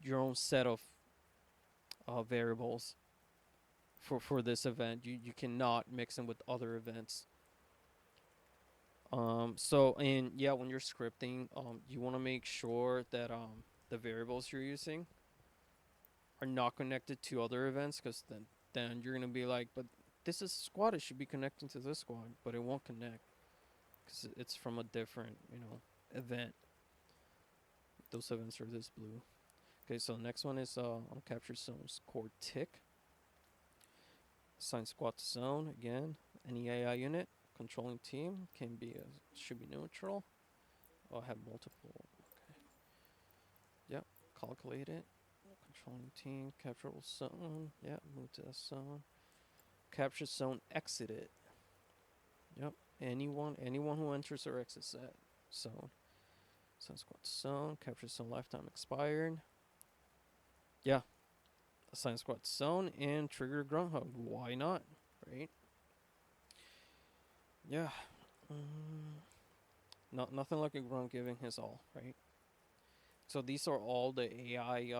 your own set of variables for this event. You cannot mix them with other events. So and yeah, when you're scripting, you want to make sure that the variables you're using are not connected to other events, because then you're gonna be like, but this is squad. It should be connecting to this squad, but it won't connect because it's from a different event. Those events are this blue. Okay, so the next one is on capture zones core tick. Assign squad to zone again. Any AI unit controlling team should be neutral. I'll have multiple. Okay. Yep. Calculate it. Controlling team. Capture zone. Yep. Move to the zone. Capture zone exited. Yep. Anyone who enters or exits that zone. Assign squad to zone. Capture zone lifetime expired. Yeah. Assign squad to zone and trigger Groundhog. Why not? Right? Yeah. Mm, nothing like a grunt giving his all, right? So these are all the AI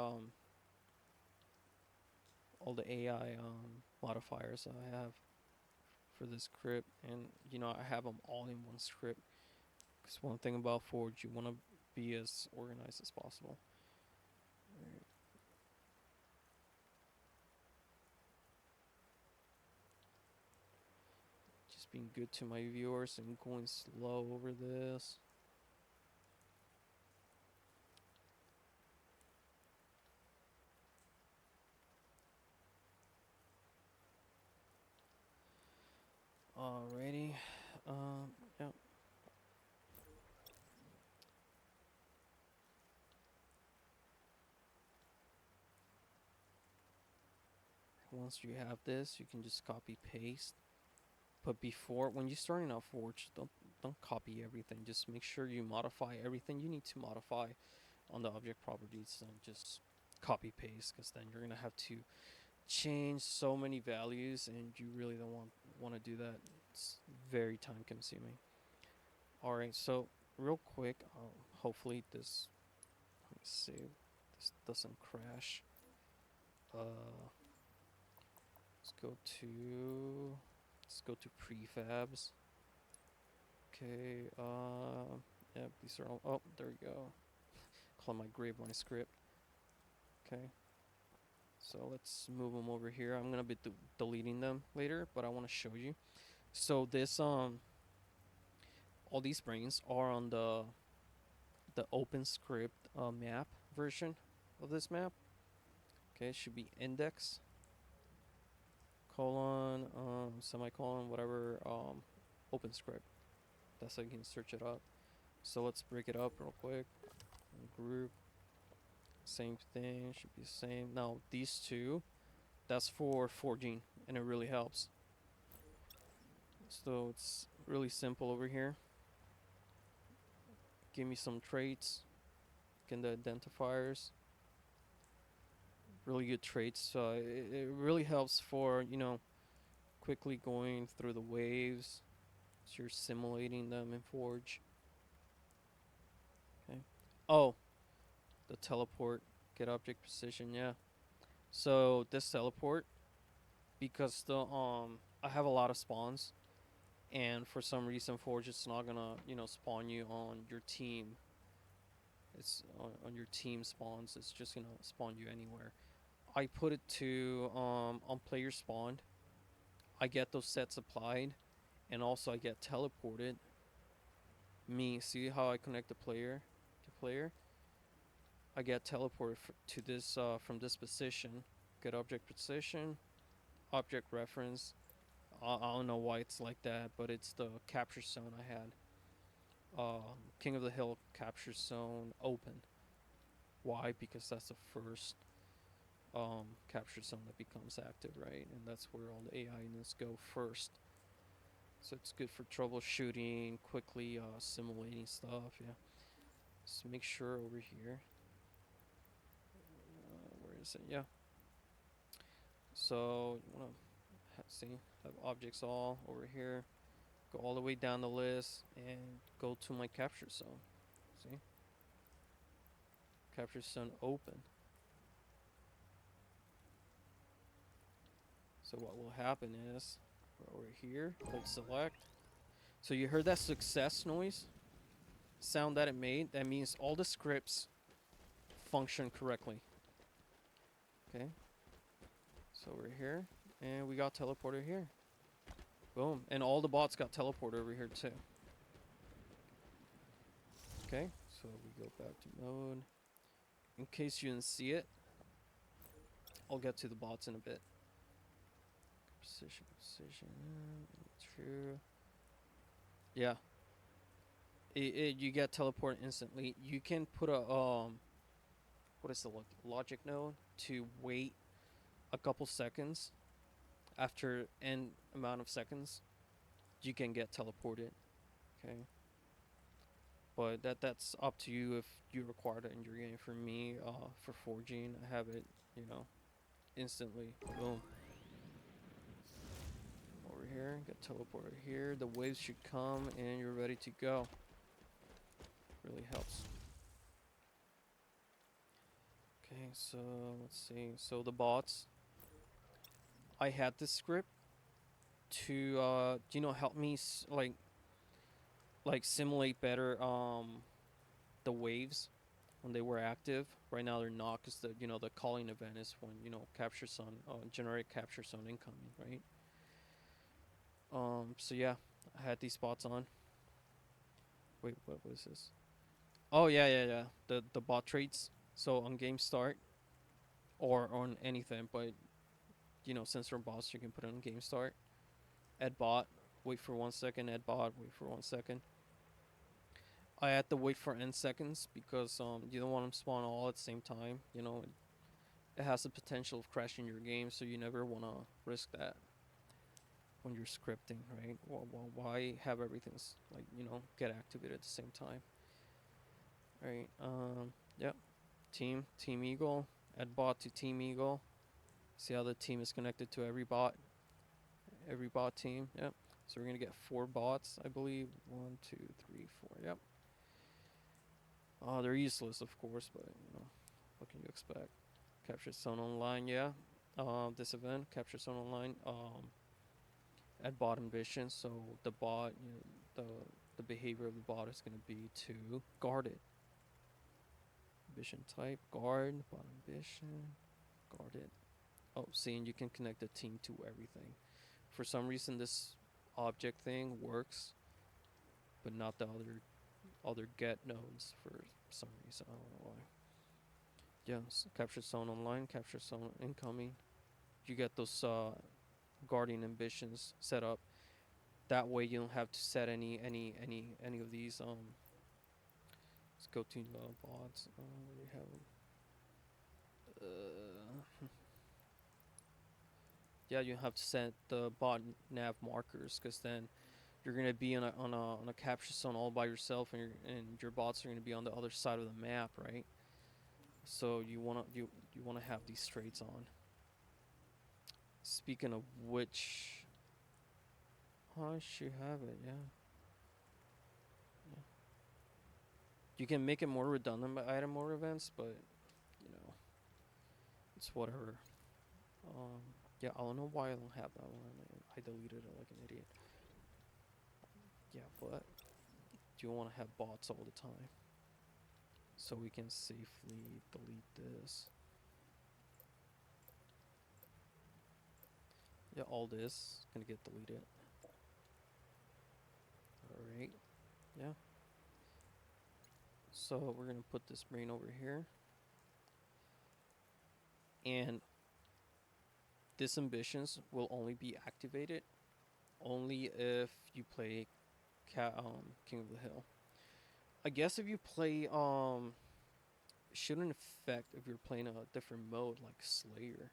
modifiers that I have for this script, and I have them all in one script. Because one thing about Forge, you want to be as organized as possible. Right. Just being good to my viewers and going slow over this. Alrighty. Yeah. Once you have this, you can just copy paste. But when you're starting out Forge, don't copy everything. Just make sure you modify everything you need to modify on the object properties. Don't just copy paste, because then you're gonna have to change so many values, and you really don't want to do that. It's very time consuming. All right, so real quick, hopefully this. Let me see. This doesn't crash. Uh, let's go to prefabs. Okay. Yeah, these are all. Oh, there we go. Call my Graveline script. Okay. So let's move them over here. I'm gonna be deleting them later, but I want to show you. So this all these brains are on the OpenScript map version of this map. Okay, it should be index colon semicolon whatever OpenScript. That's how you can search it up. So let's break it up real quick. Group, same thing, should be the same. Now these two, that's for forging, and it really helps. So it's really simple over here. Give me some traits, get the identifiers. Really good traits. So it really helps for quickly going through the waves. So you're simulating them in Forge. Okay. Oh, the teleport, get object position. Yeah. So this teleport, because the I have a lot of spawns, and for some reason Forge is not gonna spawn you on your team It's on your team spawns. It's just gonna spawn you anywhere. I put it to on player spawned. I get those sets applied, and also I get teleported. Me, see how I connect the player to player? I get teleported to this from this position. Get object position, object reference. I don't know why it's like that, but it's the capture zone I had. King of the Hill capture zone open. Why? Because that's the first capture zone that becomes active, right? And that's where all the AI units go first. So it's good for troubleshooting, quickly simulating stuff. Yeah. So make sure over here. Where is it? Yeah. So you want to see have objects all over here. Go all the way down the list and go to my capture zone. See, capture zone open. So what will happen is over here, hold select. So you heard that success noise sound that it made? That means all the scripts function correctly. Okay. So we're here, and we got teleporter here. Boom. And all the bots got teleported over here too. Okay, so we go back to mode. In case you didn't see it, I'll get to the bots in a bit. Precision, true. Yeah. You get teleported instantly. You can put a what is the logic node to wait a couple seconds. After n amount of seconds, you can get teleported. Okay. But that's up to you if you require that in your game. For me, for forging, I have it, instantly. Boom. Over here, get teleported here. The waves should come and you're ready to go. Really helps. Okay, so let's see. So the bots. I had this script to help me like simulate better the waves when they were active. Right now they're not because the calling event is when capture zone generate capture zone incoming, right? So yeah, I had these spots on. Wait, what was this? Oh yeah. The bot traits. So on game start or on anything, but since they're bots, you can put it on game start. Add bot. Wait for 1 second. Add bot. Wait for 1 second. I had to wait for n seconds because you don't want them spawn all at the same time. It has the potential of crashing your game, so you never want to risk that when you're scripting, right? Why have everything get activated at the same time, right? Yep. Team Eagle. Add bot to Team Eagle. See how the team is connected to every bot team. Yep. So we're gonna get 4 bots, I believe. 1, 2, 3, 4. Yep. They're useless, of course, but what can you expect? Capture Zone Online, yeah. This event, Capture Zone Online. At bot ambition, so the bot, the behavior of the bot is going to be to guard it. Ambition type, guard, bot ambition, guard it. Oh, seeing you can connect the team to everything. For some reason, this object thing works, but not the other get nodes for some reason. I don't know why. Yeah, Capture Zone Online, Capture Zone Incoming. You get those guarding ambitions set up. That way you don't have to set any of these. Let's go to bots. Where do we have them? Yeah, you have to set the bot nav markers because then you're gonna be on a capture zone all by yourself, and your bots are gonna be on the other side of the map, right? So you wanna have these traits on. Speaking of which, I should have it. Yeah. You can make it more redundant by item or events, but it's whatever. Yeah, I don't know why I don't have that one. I deleted it like an idiot. Yeah, but you want to have bots all the time. so we can safely delete this. Yeah, all this is gonna get deleted. Alright, yeah. So we're gonna put this brain over here. And this ambitions will only be activated only if you play King of the Hill. I guess if you play it shouldn't affect if you're playing a different mode like Slayer,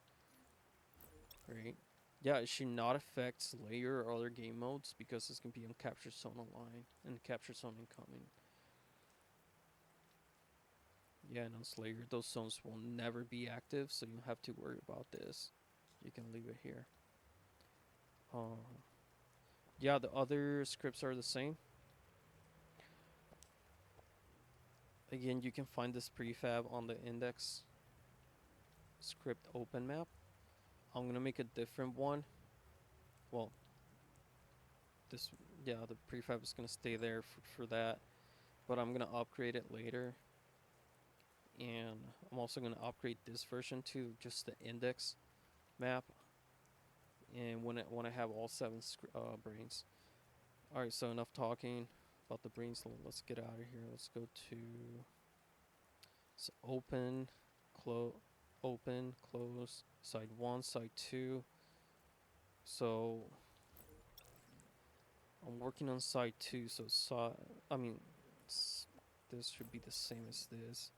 right? Yeah, it should not affect Slayer or other game modes because it's gonna be on Capture Zone Online and Capture Zone Incoming. Yeah, and on Slayer, those zones will never be active, so you don't have to worry about this. You can leave it here. Yeah, the other scripts are the same. Again, you can find this prefab on the index script open map. I'm gonna make a different one. Well, this, yeah, the prefab is gonna stay there for that, but I'm gonna upgrade it later. And I'm also gonna upgrade this version to just the index map. And when I have all 7 brains. All right, so enough talking about the brains. Let's get out of here. Let's go to open, close, side 1, side 2. So I'm working on side 2. So I mean, this should be the same as this.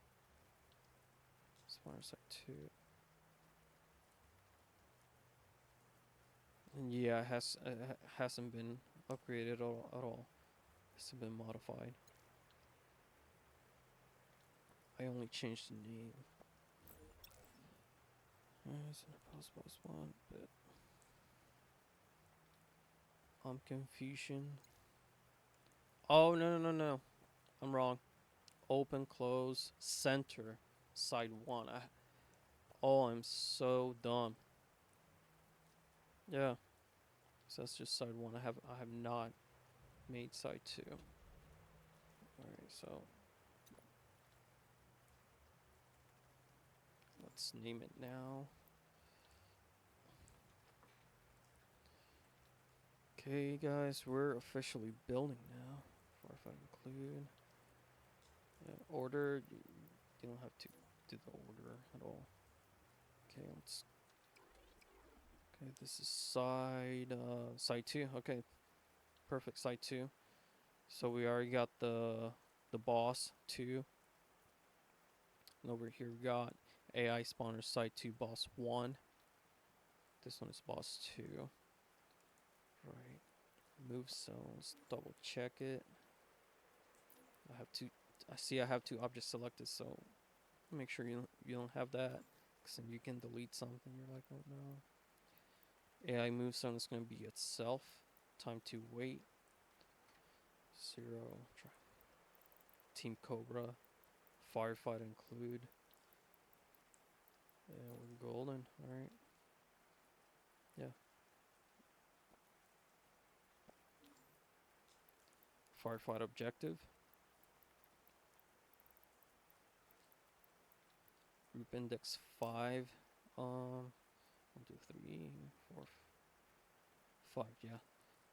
Spawner side 2. And yeah, hasn't been upgraded at all. Hasn't been modified. I only changed the name. It's in a post one, but confusion. Oh no! I'm wrong. Open, close, center, side 1. I'm so dumb. Yeah, so that's just side 1. I have not made side 2. All right, so let's name it now. Okay, guys, we're officially building now. Firefight include. Yeah, order. You don't have to do the order at all. Okay, let's. Okay, this is side 2. Okay, perfect, side 2. So we already got the boss 2. And over here we got AI spawner side 2 boss 1. This one is boss 2. Right. Move zones. Double check it. I see I have 2 objects selected, so make sure you don't have that, because then you can delete something. You're like, oh no. AI move zone is going to be itself. Time to wait. 0. Team Cobra. Firefight include. Yeah, we're golden. Alright. Yeah. Firefight objective. Group index 5. 1, 2, 3, 4, 5. Yeah.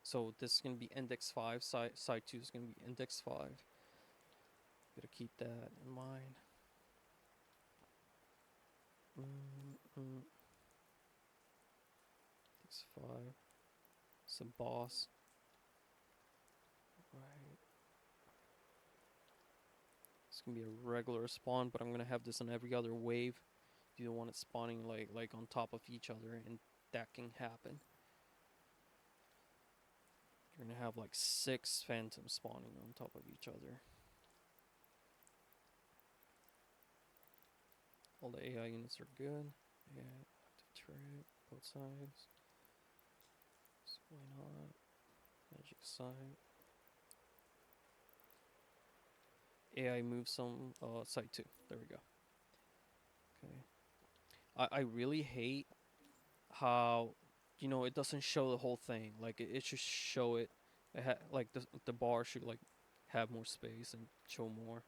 So this is gonna be index 5. Side 2 is gonna be index 5. Gotta keep that in mind. Index 5. Some boss. Right. It's gonna be a regular spawn, but I'm gonna have this on every other wave. You don't want it spawning like on top of each other, and that can happen. You're gonna have like 6 phantoms spawning on top of each other. All the AI units are good. Yeah, active turret, both sides. So why not? Magic sight. AI move some side 2. There we go. Okay. I really hate how it doesn't show the whole thing. Like it should show it. Like the bar should like have more space and show more.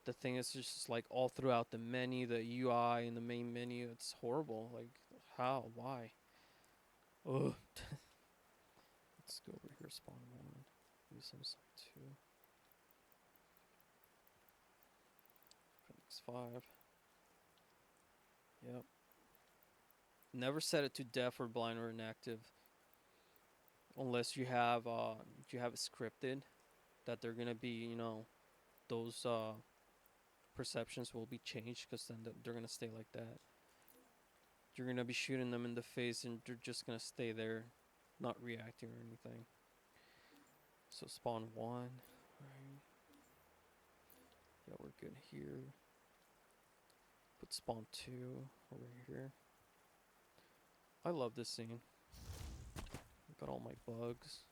the thing is just like all throughout the menu, the UI and the main menu. It's horrible. Like how? Why? Ugh. Let's go over here. Spawn one. Use some site two. Appendix 5. Yep. Never set it to deaf or blind or inactive, unless you have it scripted that they're gonna be, those perceptions will be changed, because then they're gonna stay like that. You're gonna be shooting them in the face and they're just gonna stay there, not reacting or anything. So spawn one. Alright. Yeah, we're good here. Put spawn two over here. I love this scene. Got all my bugs.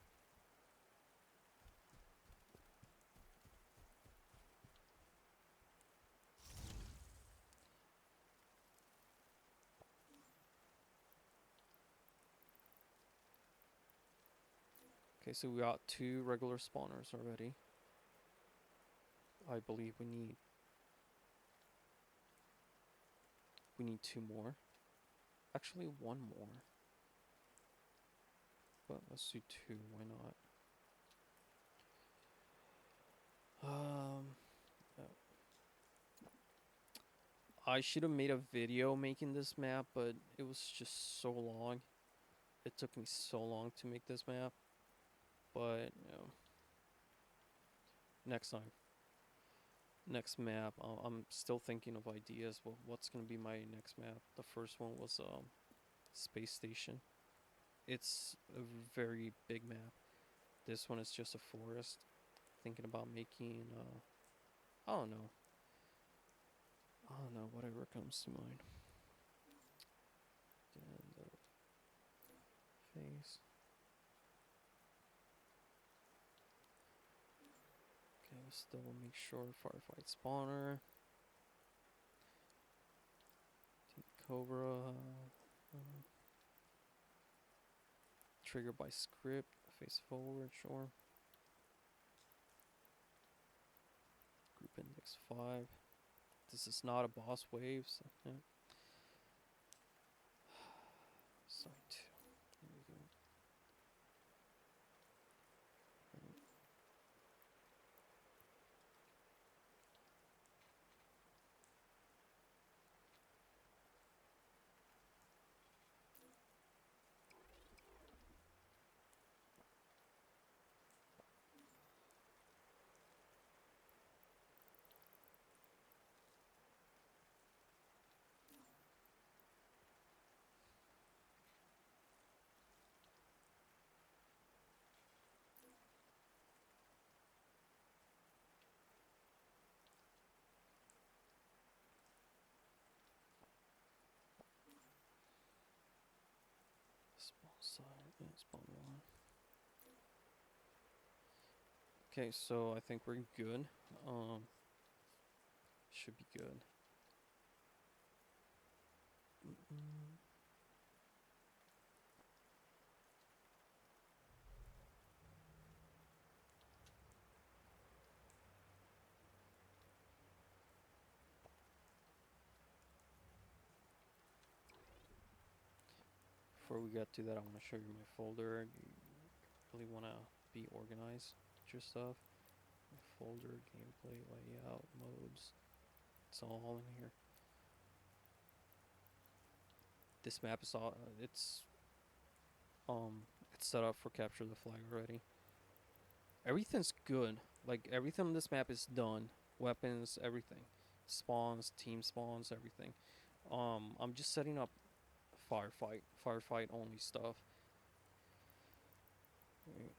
Okay, so we got 2 regular spawners already. I believe we need 2 more. Actually, 1 more. But let's do 2. Why not? No. I should have made a video making this map, but it was just so long. It took me so long to make this map. But next time. Next map. I'm still thinking of ideas. What's gonna be my next map? The first one was Space Station. It's a very big map. This one is just a forest. Thinking about making I don't know. Whatever comes to mind. And the face. Okay, let's double make sure. Firefight spawner. Cobra. Trigger by script. Face forward, sure. Group index 5. This is not a boss wave, so yeah. Site 2. There we go. Spawn side and spawn 1. Okay, so I think we're good. Should be good. Before we get to that, I want to show you my folder. You really want to be organized with your stuff. My folder, gameplay, layout, modes. It's all in here. This map is all it's set up for capture the flag already. Everything's good. Like everything on this map is done. Weapons, everything. Spawns, team spawns, everything. I'm just setting up firefight only stuff.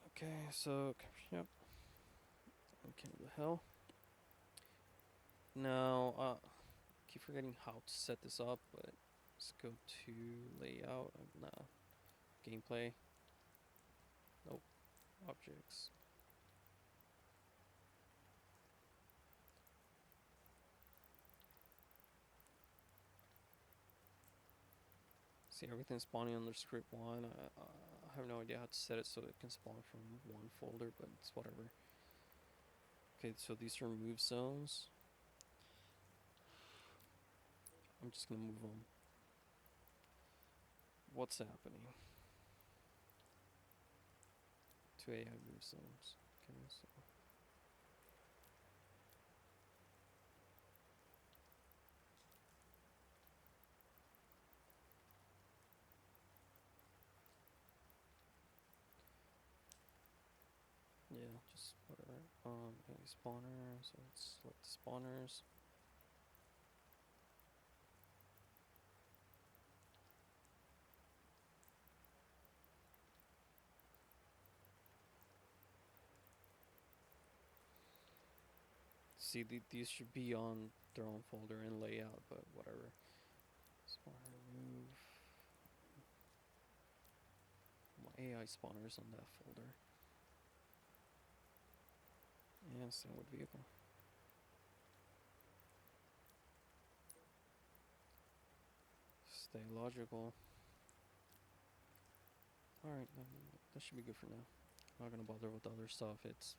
Okay, so yep. Okay, the hell. Now, keep forgetting how to set this up, but let's go to layout. Nah, gameplay. Nope, objects. See, everything's spawning under script 1. I have no idea how to set it so it can spawn from one folder, but it's whatever. Okay, so these are move zones. I'm just gonna move them. What's happening? To AI move zones. Okay, so yeah, just whatever. AI spawner. So let's select the spawners. See, these should be on their own folder and layout, but whatever. Spawner move. My AI spawners on that folder. And same with vehicle. Stay logical. Alright, that should be good for now. Not gonna bother with the other stuff. It's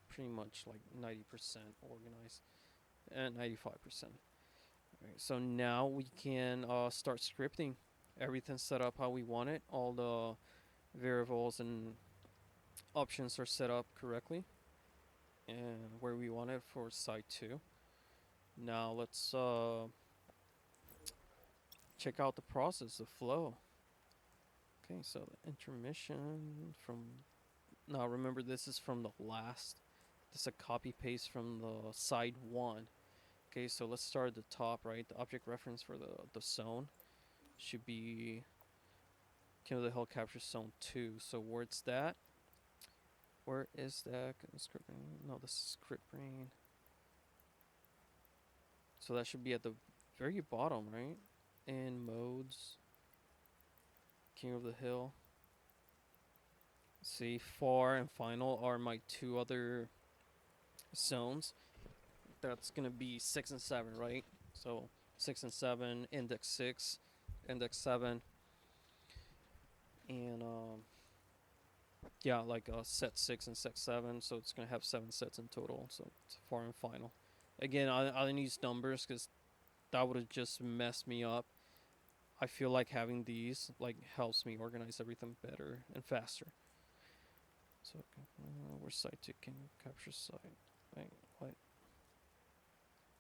pretty much like 90% organized and 95%. Alright, so now we can start scripting. Everything's set up how we want it. All the variables and options are set up correctly and where we want it for site 2. Now let's check out the process, the flow. Okay, so the intermission from... Now remember, this is from the last. This is a copy paste from the side 1. Okay, so let's start at the top, right? The object reference for the zone should be King of the Hill capture zone 2. So where's that? Where is that? Script brain. No, this is script brain. So that should be at the very bottom, right? In modes, King of the Hill. See, far and final are my 2 other zones. That's gonna be 6 and 7, right? So 6 and 7, index 6, index 7, and yeah, like set 6 and set 7. So it's gonna have 7 sets in total. So it's far and final. Again, I didn't use numbers because that would have just messed me up. I feel like having these like helps me organize everything better and faster. So where's site 2? Can capture site? Wait, what?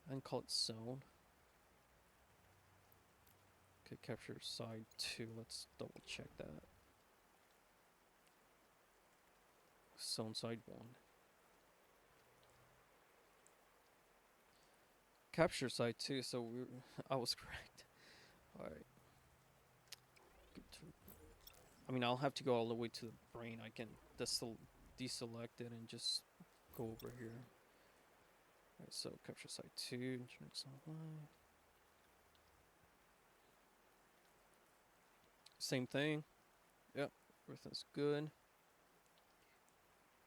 I didn't call it zone. Okay, capture side 2. Let's double check that. Zone side 1. Capture side 2. So I was correct. All right. I mean, I'll have to go all the way to the brain. I can deselect it and just go over here. All right, so capture site 2. Same thing. Yep, everything's good.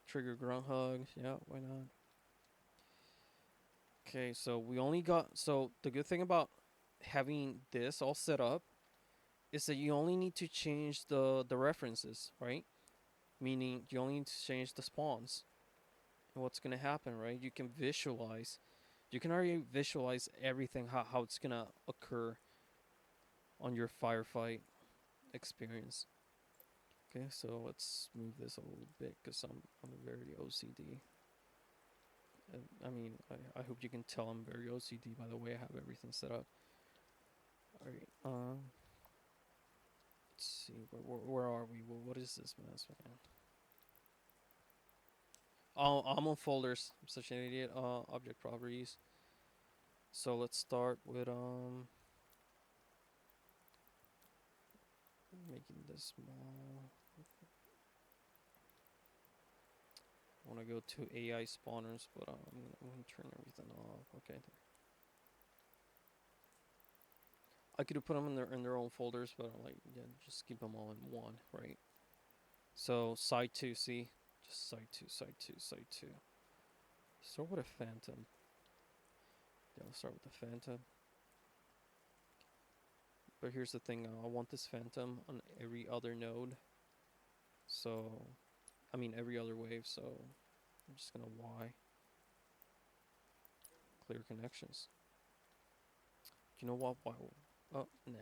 Trigger grunt hug. Yeah, why not? Okay, so we only got... So the good thing about having this all set up is that you only need to change the references, right? Meaning you only need to change the spawns. And what's going to happen, right? You can visualize. You can already visualize everything, how it's going to occur on your firefight experience. Okay, so let's move this a little bit because I'm very OCD. I mean, I hope you can tell I'm very OCD by the way I have everything set up. Alright, let's see, where are we? What is this mess, man? Oh, I'm on folders. I'm such an idiot. Object properties. So let's start with making this small. I want to go to AI spawners, but I'm gonna turn everything off. Okay. I could have put them in their own folders, but I'm like, yeah, just keep them all in one, right? So side 2, see, just side 2, side 2, side 2. Start with a phantom. Yeah, let's start with the phantom. But here's the thing, I want this phantom on every other node. So, I mean every other wave, so I'm just gonna Y. Clear connections. You know what? Why? Oh, nah.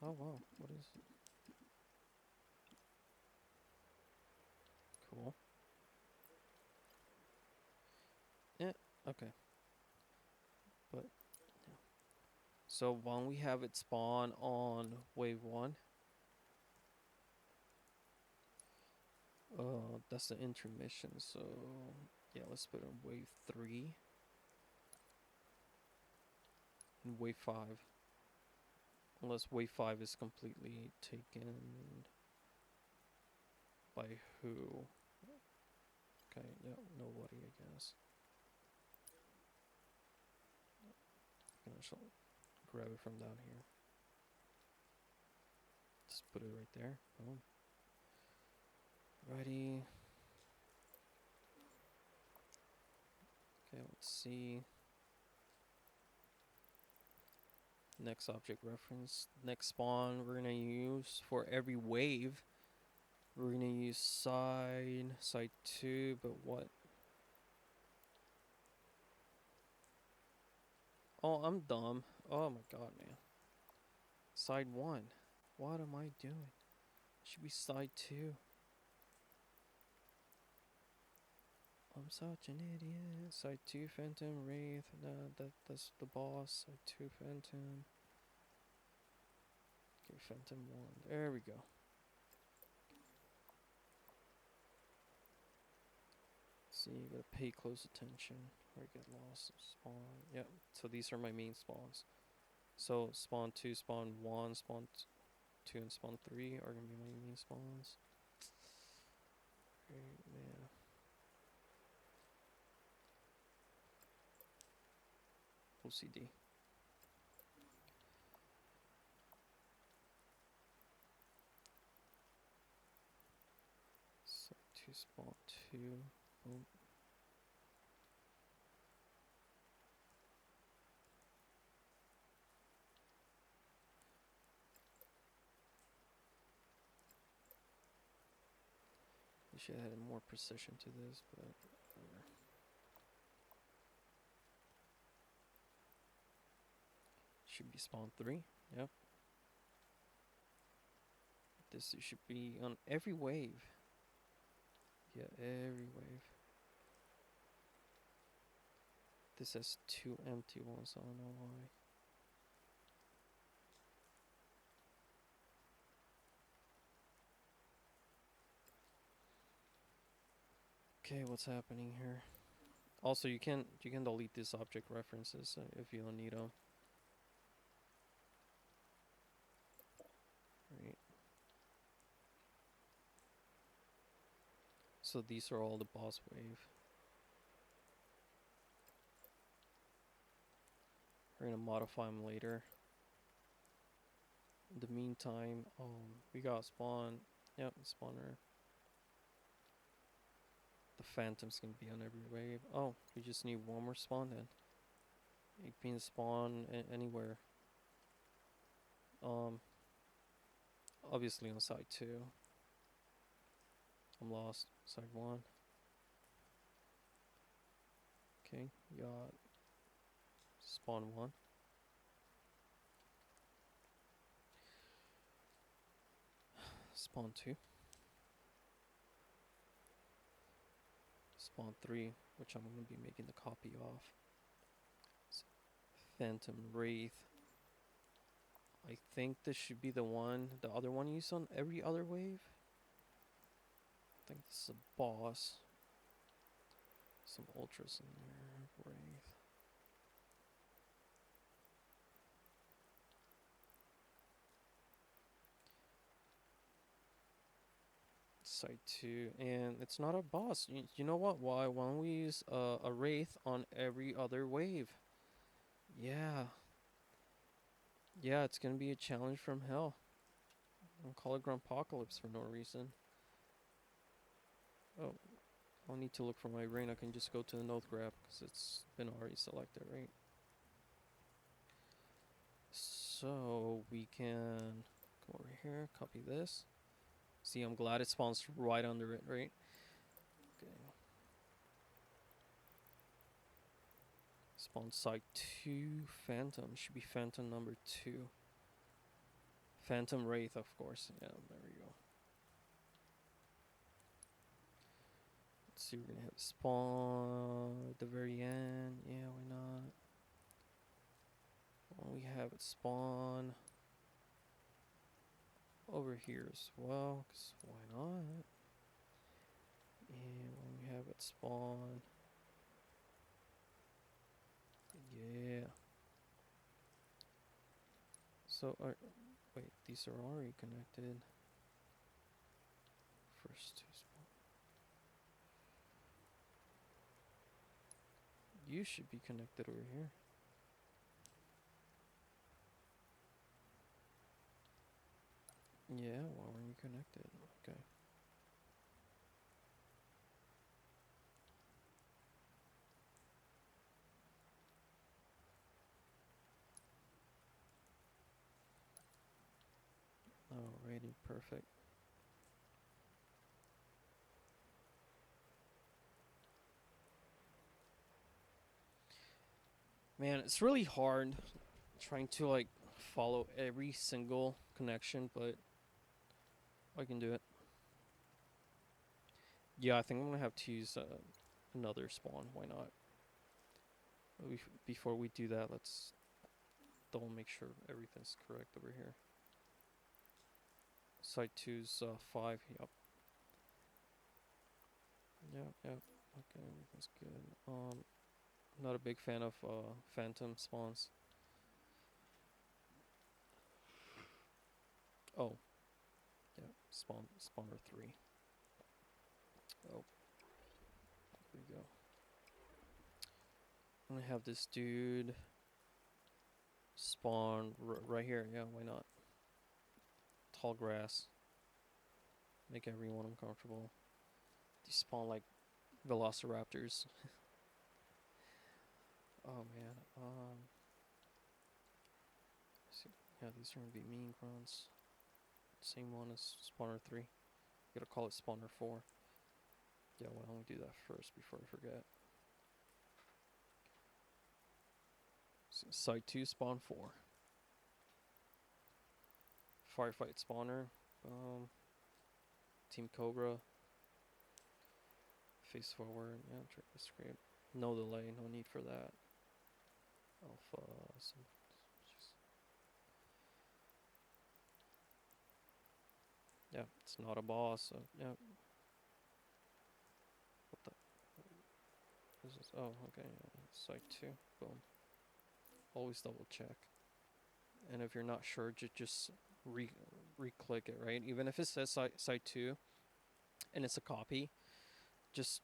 Oh wow, what is it? Cool. Yeah. Okay. But yeah. So when we have it spawn on wave one, that's the intermission. So yeah, let's put it on wave three and wave five. Unless wave five is completely taken by who? Okay, yeah, nobody, I guess. I can actually grab it from down here. Just put it right there. Boom. Ready. Okay, let's see. Next object reference. Next spawn we're gonna use for every wave. We're gonna use side 2, but what? Oh, I'm dumb. Oh my god, man. Side 1. What am I doing? Should be side 2. I'm such an idiot. Side 2 Phantom Wraith. No, that's the boss. Side 2 Phantom. Okay, Phantom 1. There we go. See, you gotta pay close attention or get lost. Spawn. Yep. So these are my main spawns. So spawn 2, spawn 1, spawn 2, and spawn 3 are gonna be my main spawns. Great, man. OCD. So 2, spawn 2. Boom. I should have added more precision to this, but whatever. Should be spawn 3. Yep. This should be on every wave. Yeah, every wave. This has 2 empty ones, I don't know why. Okay, what's happening here? Also, you can delete these object references if you don't need them. Right. So these are all the boss wave. We're gonna modify them later. In the meantime, we got spawn. Yep, spawner. The phantom's gonna be on every wave. Oh, we just need one more spawn then. You can spawn anywhere. Obviously on side 2. I'm lost. Side 1. Okay, you got spawn 1. Spawn 2. Spawn 3, which I'm going to be making the copy of. Phantom Wraith. I think this should be the other one used on every other wave. I think this is a boss. Some ultras in there. Wraith. Side 2, and it's not a boss. You know what? Why don't we use a Wraith on every other wave? Yeah. Yeah, it's gonna be a challenge from hell. I'll call it Gruntpocalypse for no reason. Oh, I'll need to look for my rain. I can just go to the node grab because it's been already selected, right? So we can come over here, copy this. See, I'm glad it spawns right under it, right? Okay. Spawn site 2, Phantom. Should be Phantom number 2. Phantom Wraith, of course. Yeah, there we go. Let's see, we're gonna have spawn at the very end. Yeah, why not? Well, we have it spawn over here as well, because why not? And when we have it spawn, yeah. So, wait, these are already connected. First two spawn. You should be connected over here. Yeah, why weren't you connected? Okay. Alrighty, perfect. Man, it's really hard trying to like follow every single connection, but I can do it. Yeah, I think I'm gonna have to use another spawn. Why not? Before we do that, let's double make sure everything's correct over here. Site 2's 5. Yep. Yep. Yep. Okay, everything's good. Not a big fan of phantom spawns. Oh. Yeah. Spawner 3. Oh. There we go. I'm gonna have this dude spawn right here. Yeah, why not? Tall grass. Make everyone uncomfortable. They spawn like velociraptors. Oh man. See. Yeah, these are gonna be mean grunts. Same one as spawner 3. Gotta call it spawner 4. Yeah, why don't we do that first before I forget? So, site 2, spawn 4. Firefight spawner. Team Cobra. Face forward. Yeah, check the script. No delay, no need for that. Alpha. Yeah, it's not a boss, so yeah. What the? This is, oh, okay, yeah, site 2. Boom. Always double check. And if you're not sure, just re-click it, right? Even if it says site 2 and it's a copy, just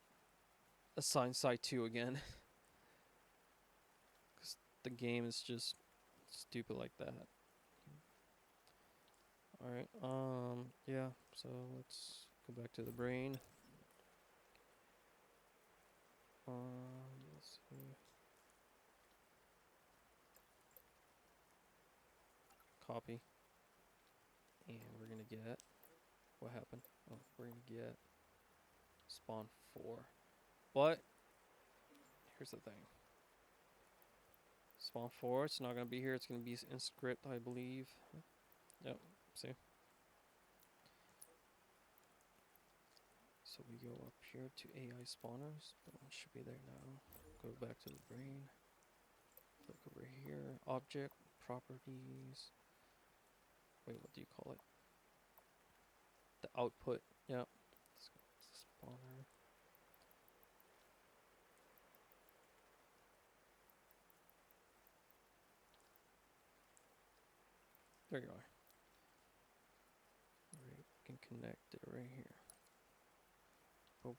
assign site 2 again. Because the game is just stupid like that. Alright, yeah, so let's go back to the brain. Let's see. Copy. And we're gonna get, what happened? Oh, we're gonna get spawn 4. But, here's the thing. Spawn 4, it's not gonna be here, it's gonna be in script, I believe. Yep, see? So we go up here to AI spawners. Boom, should be there now. Go back to the brain. Click over here. Object, properties. Wait, what do you call it? The output. Yep. Let's go to the spawner. There you are. Alright, we can connect it right here. But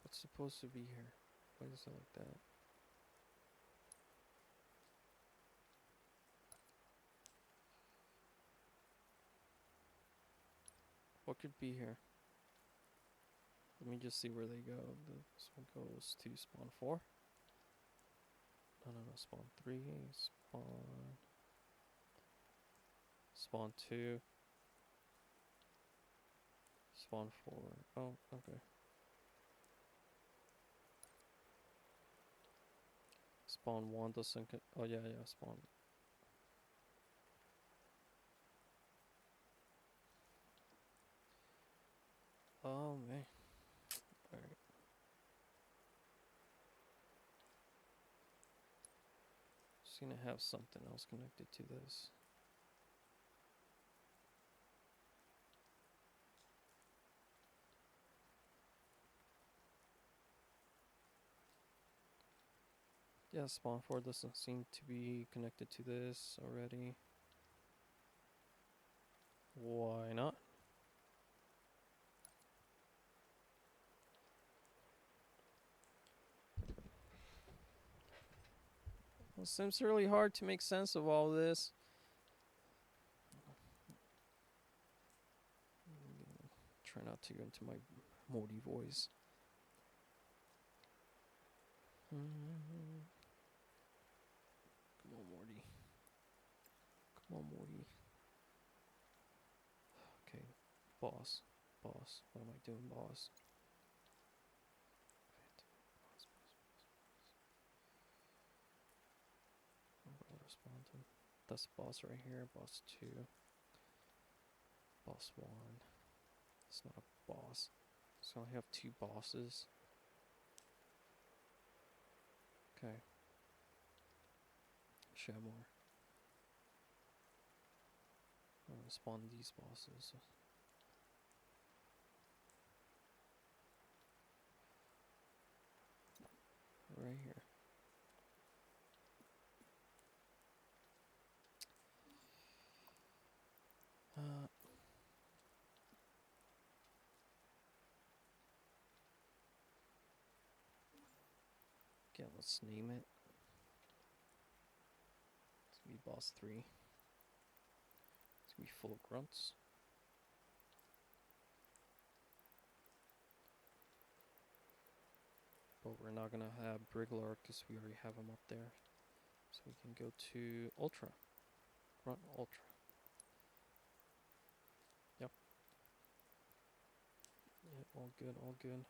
what's supposed to be here? Why is it like that? What could be here? Let me just see where they go. This one goes to spawn 4. No, spawn 3, spawn 2, spawn 4. Oh, okay. spawn one doesn't. Oh yeah, spawn. Oh man. All right. Just gonna have something else connected to this. Yeah, spawn 4 doesn't seem to be connected to this already. Why not? Well, it seems really hard to make sense of all this. Try not to go into my Morty voice. Come on, Morty. Come on, Morty. Okay, boss. Boss. What am I doing, boss? I'll respond to him. That's boss right here. Boss 2. Boss 1. It's not a boss. So I have 2 bosses. Okay. Should have more. I'm gonna spawn these bosses. Right here. Okay, let's name it. It's gonna be boss 3. It's gonna be full of grunts. But we're not gonna have Briglar because we already have him up there. So we can go to Ultra. Grunt Ultra. Yep. Yeah, all good, all good.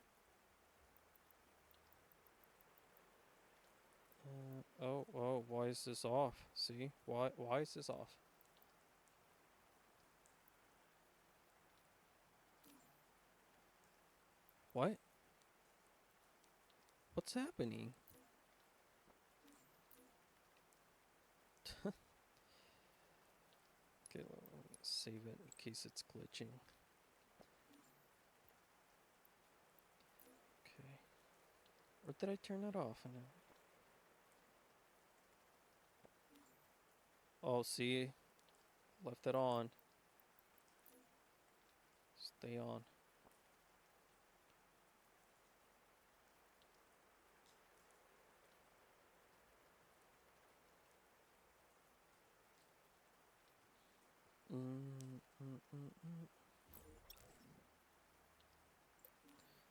Oh, why is this off? See? Why is this off? What? What's happening? Okay, let me save it in case it's glitching. Okay. Or did I turn it off? Oh, see? Left it on. Stay on.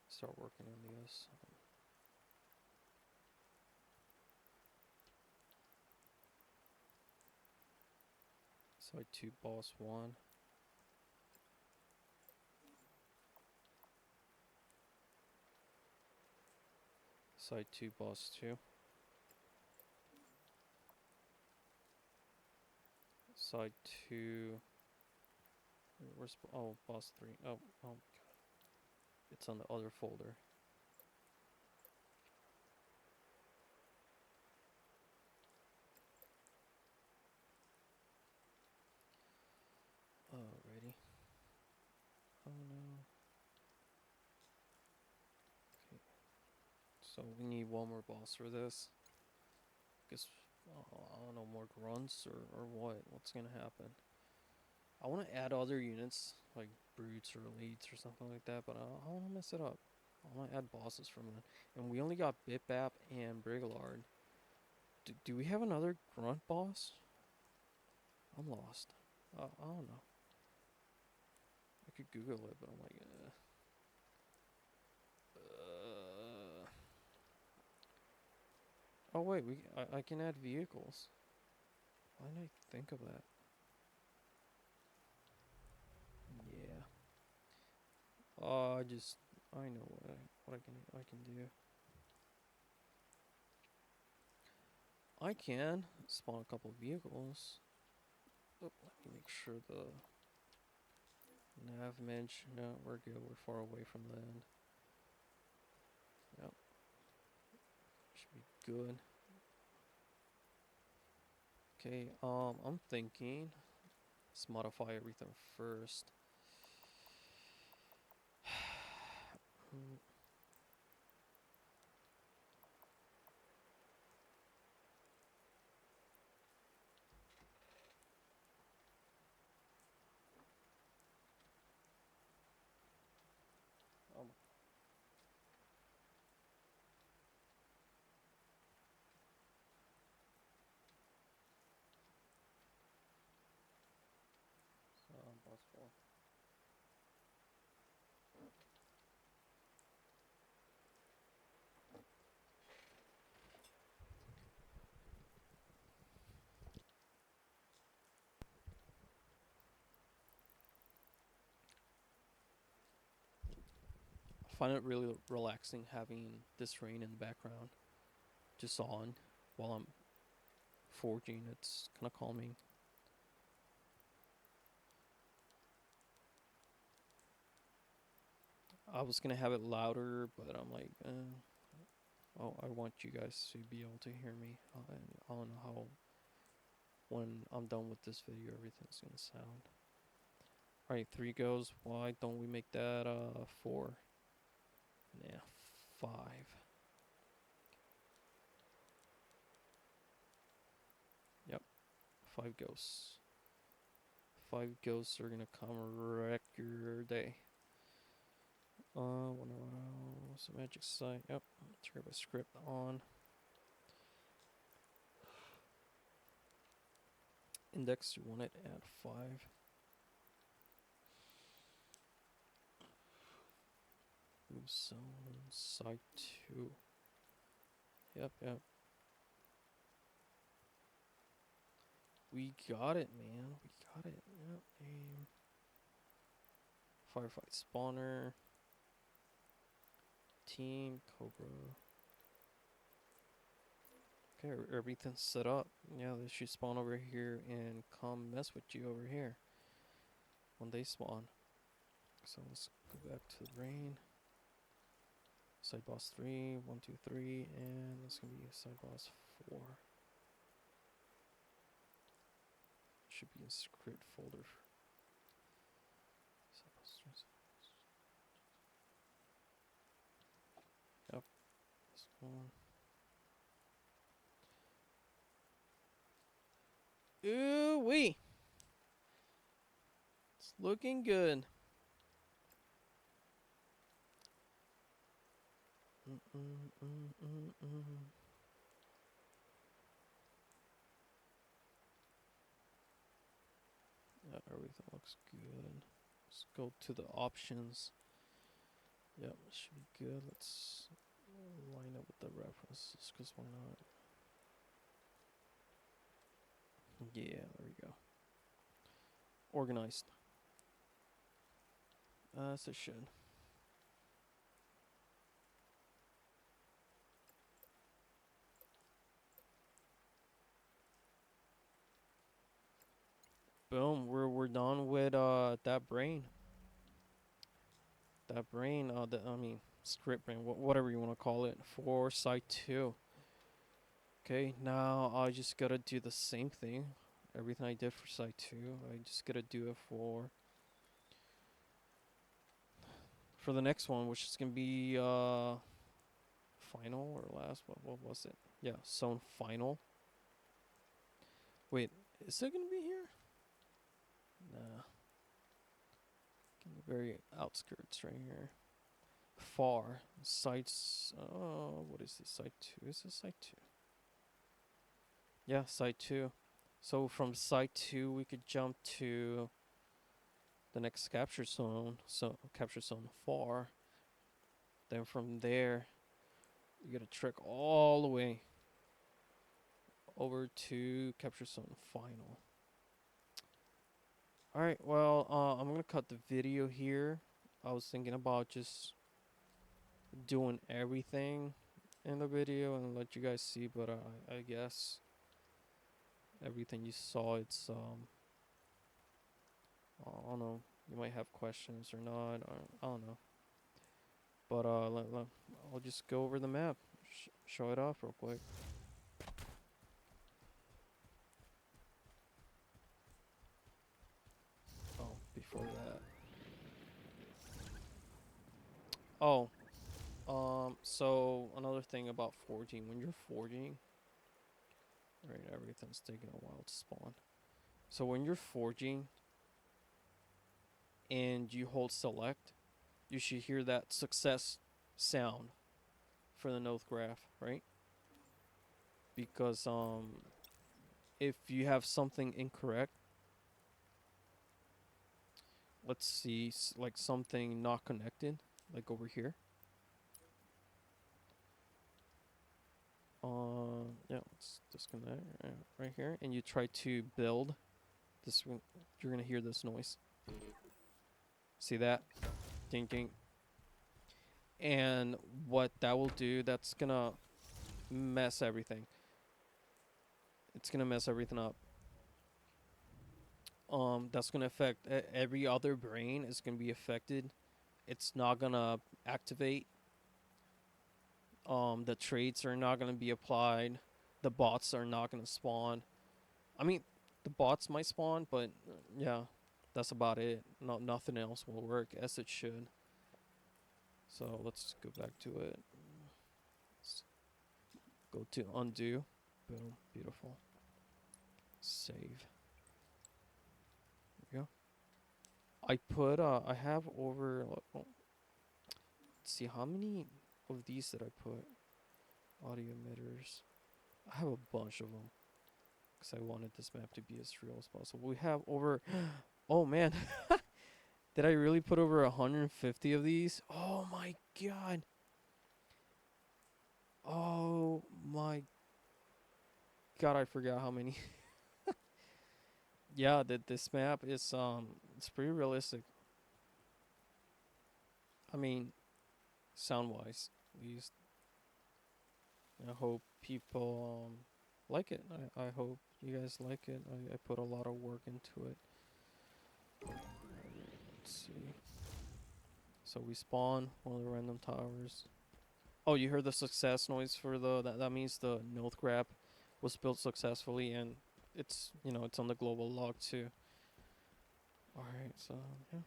Start working on this. Side 2, boss 1. Side 2, boss 2. Side 2. Where's boss 3? Oh god. It's on the other folder. Alrighty. Oh no. Okay. So we need one more boss for this. Guess I don't know, more grunts or what? What's gonna happen? I want to add other units like brutes or elites or something like that, but I don't want to mess it up. I want to add bosses from it. And we only got Bitbap and Brigillard. Do we have another grunt boss? I'm lost. I don't know. I could Google it, but I'm like, Oh wait, I can add vehicles. Why didn't I think of that? Yeah. I know what I can do. I can spawn a couple vehicles. Oh, let me make sure the nav image. No, we're good. We're far away from the end. Yep, should be good. Okay. I'm thinking let's modify everything first. Mm, um, boss 4. I find it really relaxing having this rain in the background, just on while I'm forging. It's kind of calming. I was gonna have it louder, but I'm like, oh, I want you guys to be able to hear me. And I don't know how, when I'm done with this video, everything's gonna sound. Alright, 3 goes. Why don't we make that 4? Nah, 5. 5 ghosts. 5 ghosts are gonna come wreck your day. What's the magic site? Yep, turbo script on. Index, you want it at 5. Move zone, site 2. Yep. We got it, man. We got it. Yep, aim. Firefight spawner. Team, Cobra. Okay, everything's set up. Yeah, they should spawn over here and come mess with you over here when they spawn. So let's go back to the rain. Side boss 3, 1, 2, 3, and that's gonna be side boss 4. Should be in script folder. Side boss 3. Yep, this one. Ooh wee! It's looking good. Yeah, everything looks good. Let's go to the options. Yep, it should be good. Let's line up with the references, because why not? Yeah, there we go. Organized. As it should. Boom, we're done with that brain. That brain, I mean script brain, whatever you want to call it, for site 2. Okay, now I just gotta do the same thing. Everything I did for site 2, I just gotta do it for the next one, which is gonna be final or last. What was it? Yeah, zone final. Wait, is it gonna be here? Nah. In the very outskirts right here. Far. Sites. Oh, what is this? Site 2? Is this site 2? Yeah, site 2. So from site 2, we could jump to the next capture zone. So, capture zone 4. Then from there, we gotta trek all the way over to capture zone final. Alright, well, I'm gonna cut the video here. I was thinking about just doing everything in the video and let you guys see, but I guess everything you saw, it's I don't know. You might have questions or not. Or, I don't know. But I'll just go over the map, show it off real quick. Oh, before that. Oh, so another thing about forging, when you're forging, right, everything's taking a while to spawn. So when you're forging and you hold select, you should hear that success sound for the node graph, right? Because if you have something incorrect, let's see, like something not connected, like over here. Yeah, let's disconnect right here, and you try to build this. You're gonna hear this noise. See that? Ding ding. And what that will do, that's gonna mess everything. It's gonna mess everything up. That's gonna affect every other brain is gonna be affected. It's not gonna activate. The traits are not gonna be applied. The bots are not gonna spawn. I mean, the bots might spawn, but yeah, that's about it. Nothing else will work as it should. So let's go back to it. Let's go to undo. Boom, beautiful. Save. There we go. I have over, let's see, how many of these did I put? Audio emitters. I have a bunch of them because I wanted this map to be as real as possible. We have over, oh man, did I really put over 150 of these? Oh my god. Oh my god, I forgot how many. Yeah, that this map is it's pretty realistic. I mean, sound wise, at least. I hope people like it. I hope you guys like it. I put a lot of work into it. Let's see. So we spawn one of the random towers. Oh, you heard the success noise for that means the node grab was built successfully, and it's, you know, it's on the global log too. All right, so yeah.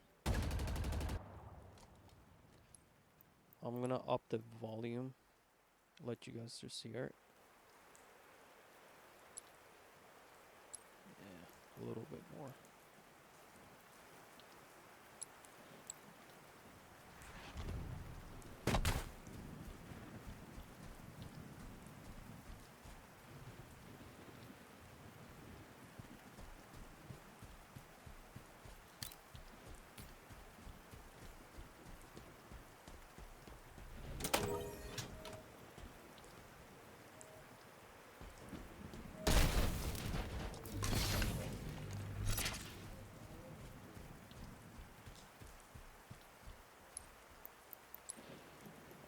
I'm gonna up the volume, let you guys just hear it. Yeah, a little bit more.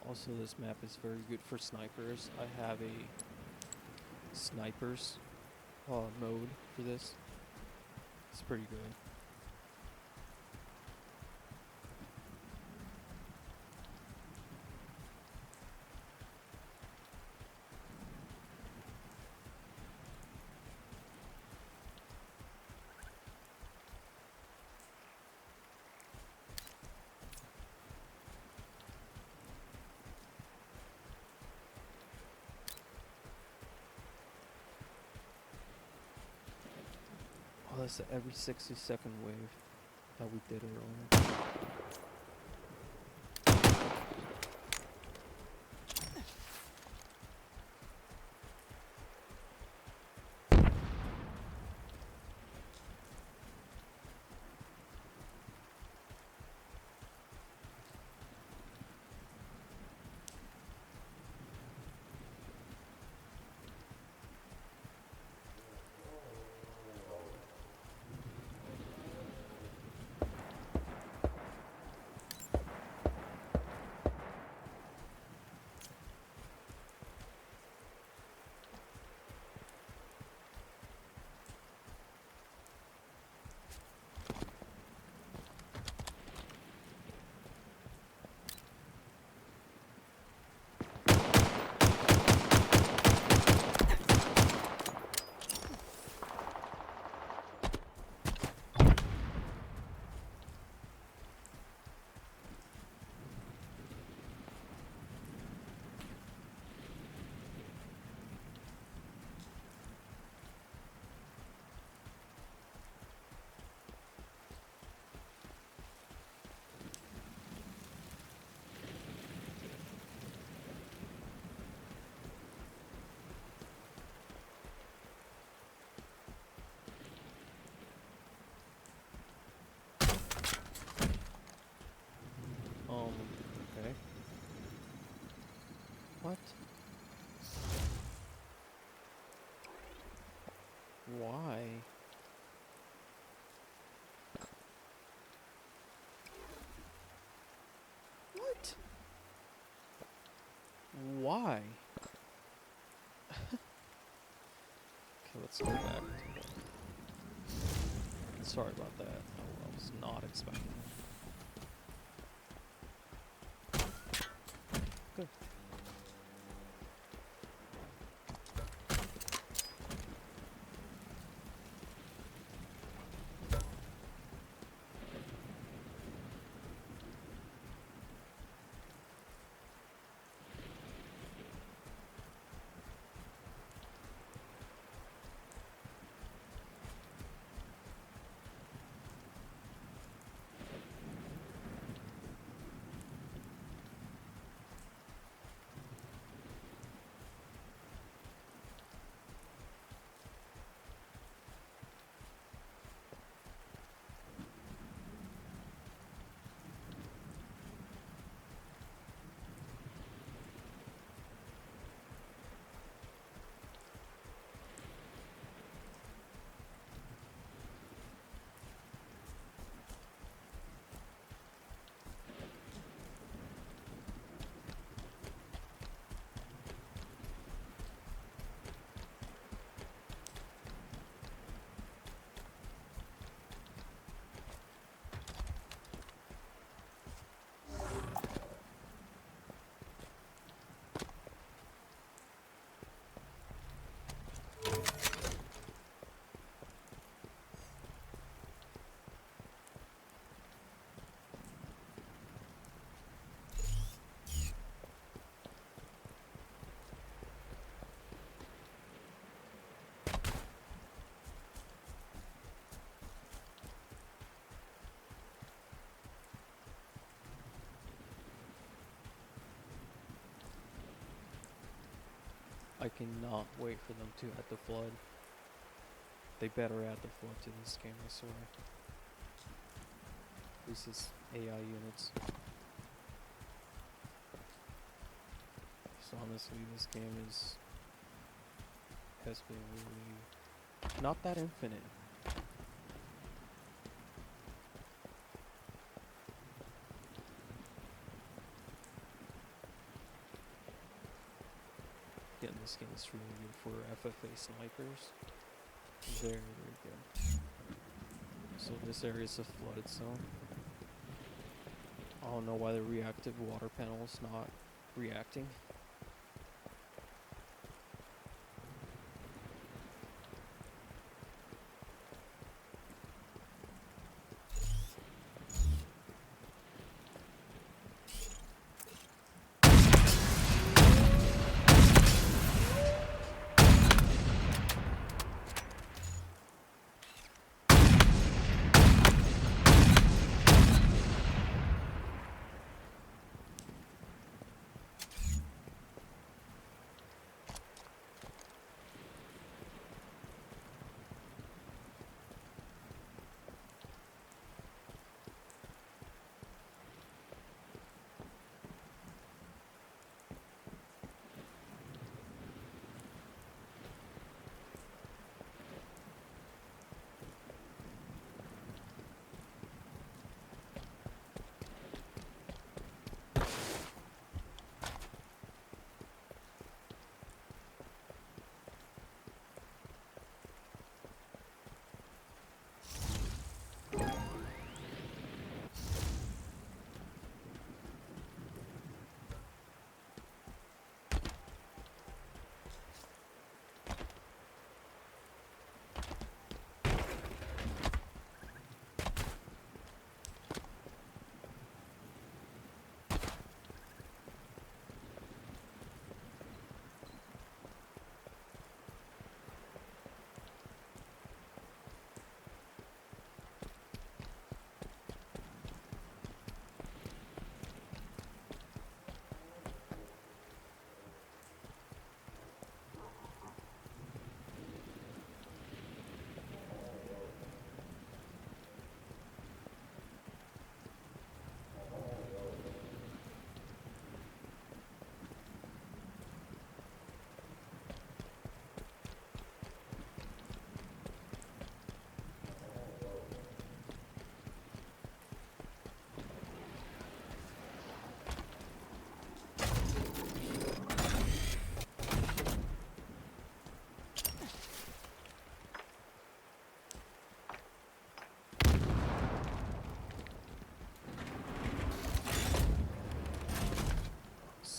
Also, this map is very good for snipers. I have a snipers mode for this. It's pretty good. Oh, that's every 60-second wave that we did earlier. What? Why? What? Why? Okay, let's go back to that. Sorry about that. I was not expecting that. Good. I cannot wait for them to add the flood. They better add the flood to this game, I swear. This is AI units. So honestly, this game has been really not that infinite. Yeah, this game is really good for FFA snipers. Very, very good. So this area is a flooded zone. I don't know why the reactive water panel is not reacting.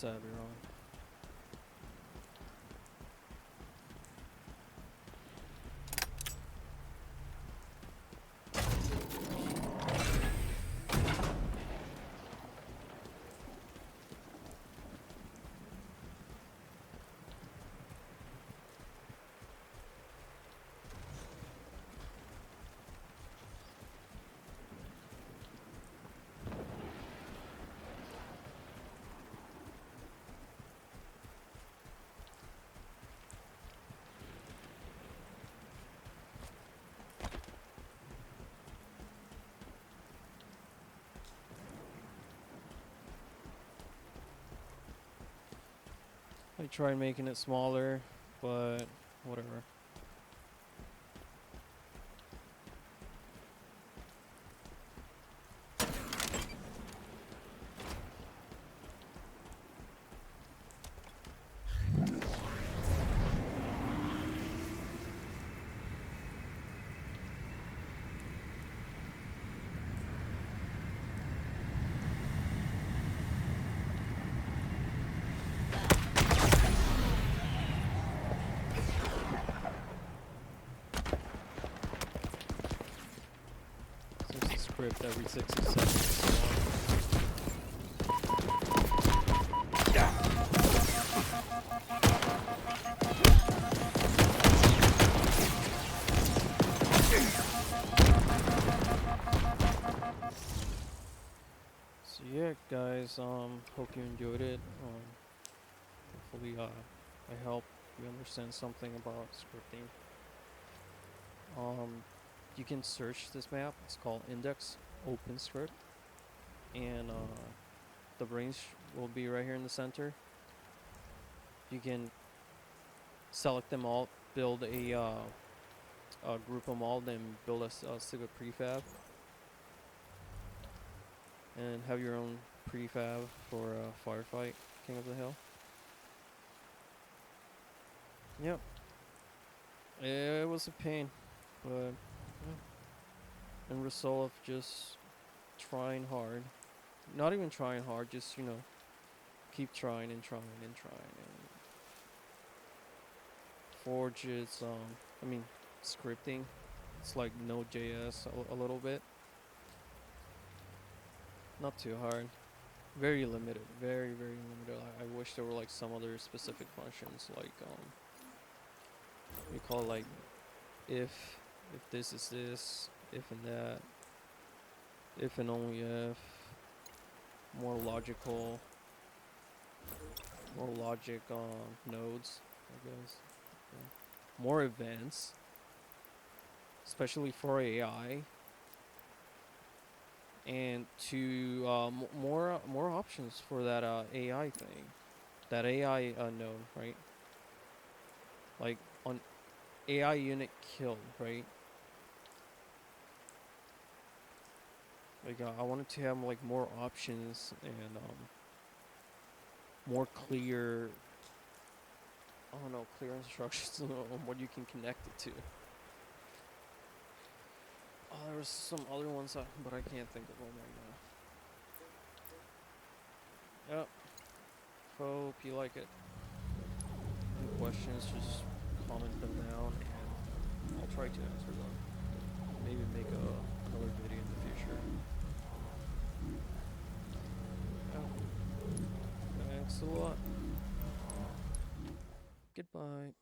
just have your own. I tried making it smaller, but whatever. There's a script every 60 seconds. So yeah, guys. Hope you enjoyed it. Hopefully, I helped you understand something about scripting. You can search this map. It's called Index OpenScript, and the range will be right here in the center. You can select them all, build group them all, then build a Civic prefab, and have your own prefab for Firefight, King of the Hill. Yep. It was a pain, but yeah. And result of just trying hard. Not even trying hard, just, keep trying and trying and trying. And Forge is, scripting. It's like Node.js a little bit. Not too hard. Very limited. Very, very limited. I wish there were like some other specific functions, like, we call it like if this is this, if and that, if and only if, more logical, more logic nodes, I guess. Yeah. More events, especially for AI, and to more options for that AI thing, that AI node, right? Like on AI unit killed, right? Like I wanted to have like more options and more clear, I don't know, clear instructions on what you can connect it to. Oh, there was some other ones, but I can't think of them right now. Yep. Hope you like it. Any questions, just comment them down and I'll try to answer them. Maybe make another video in the future. Yeah. Thanks a lot. Goodbye.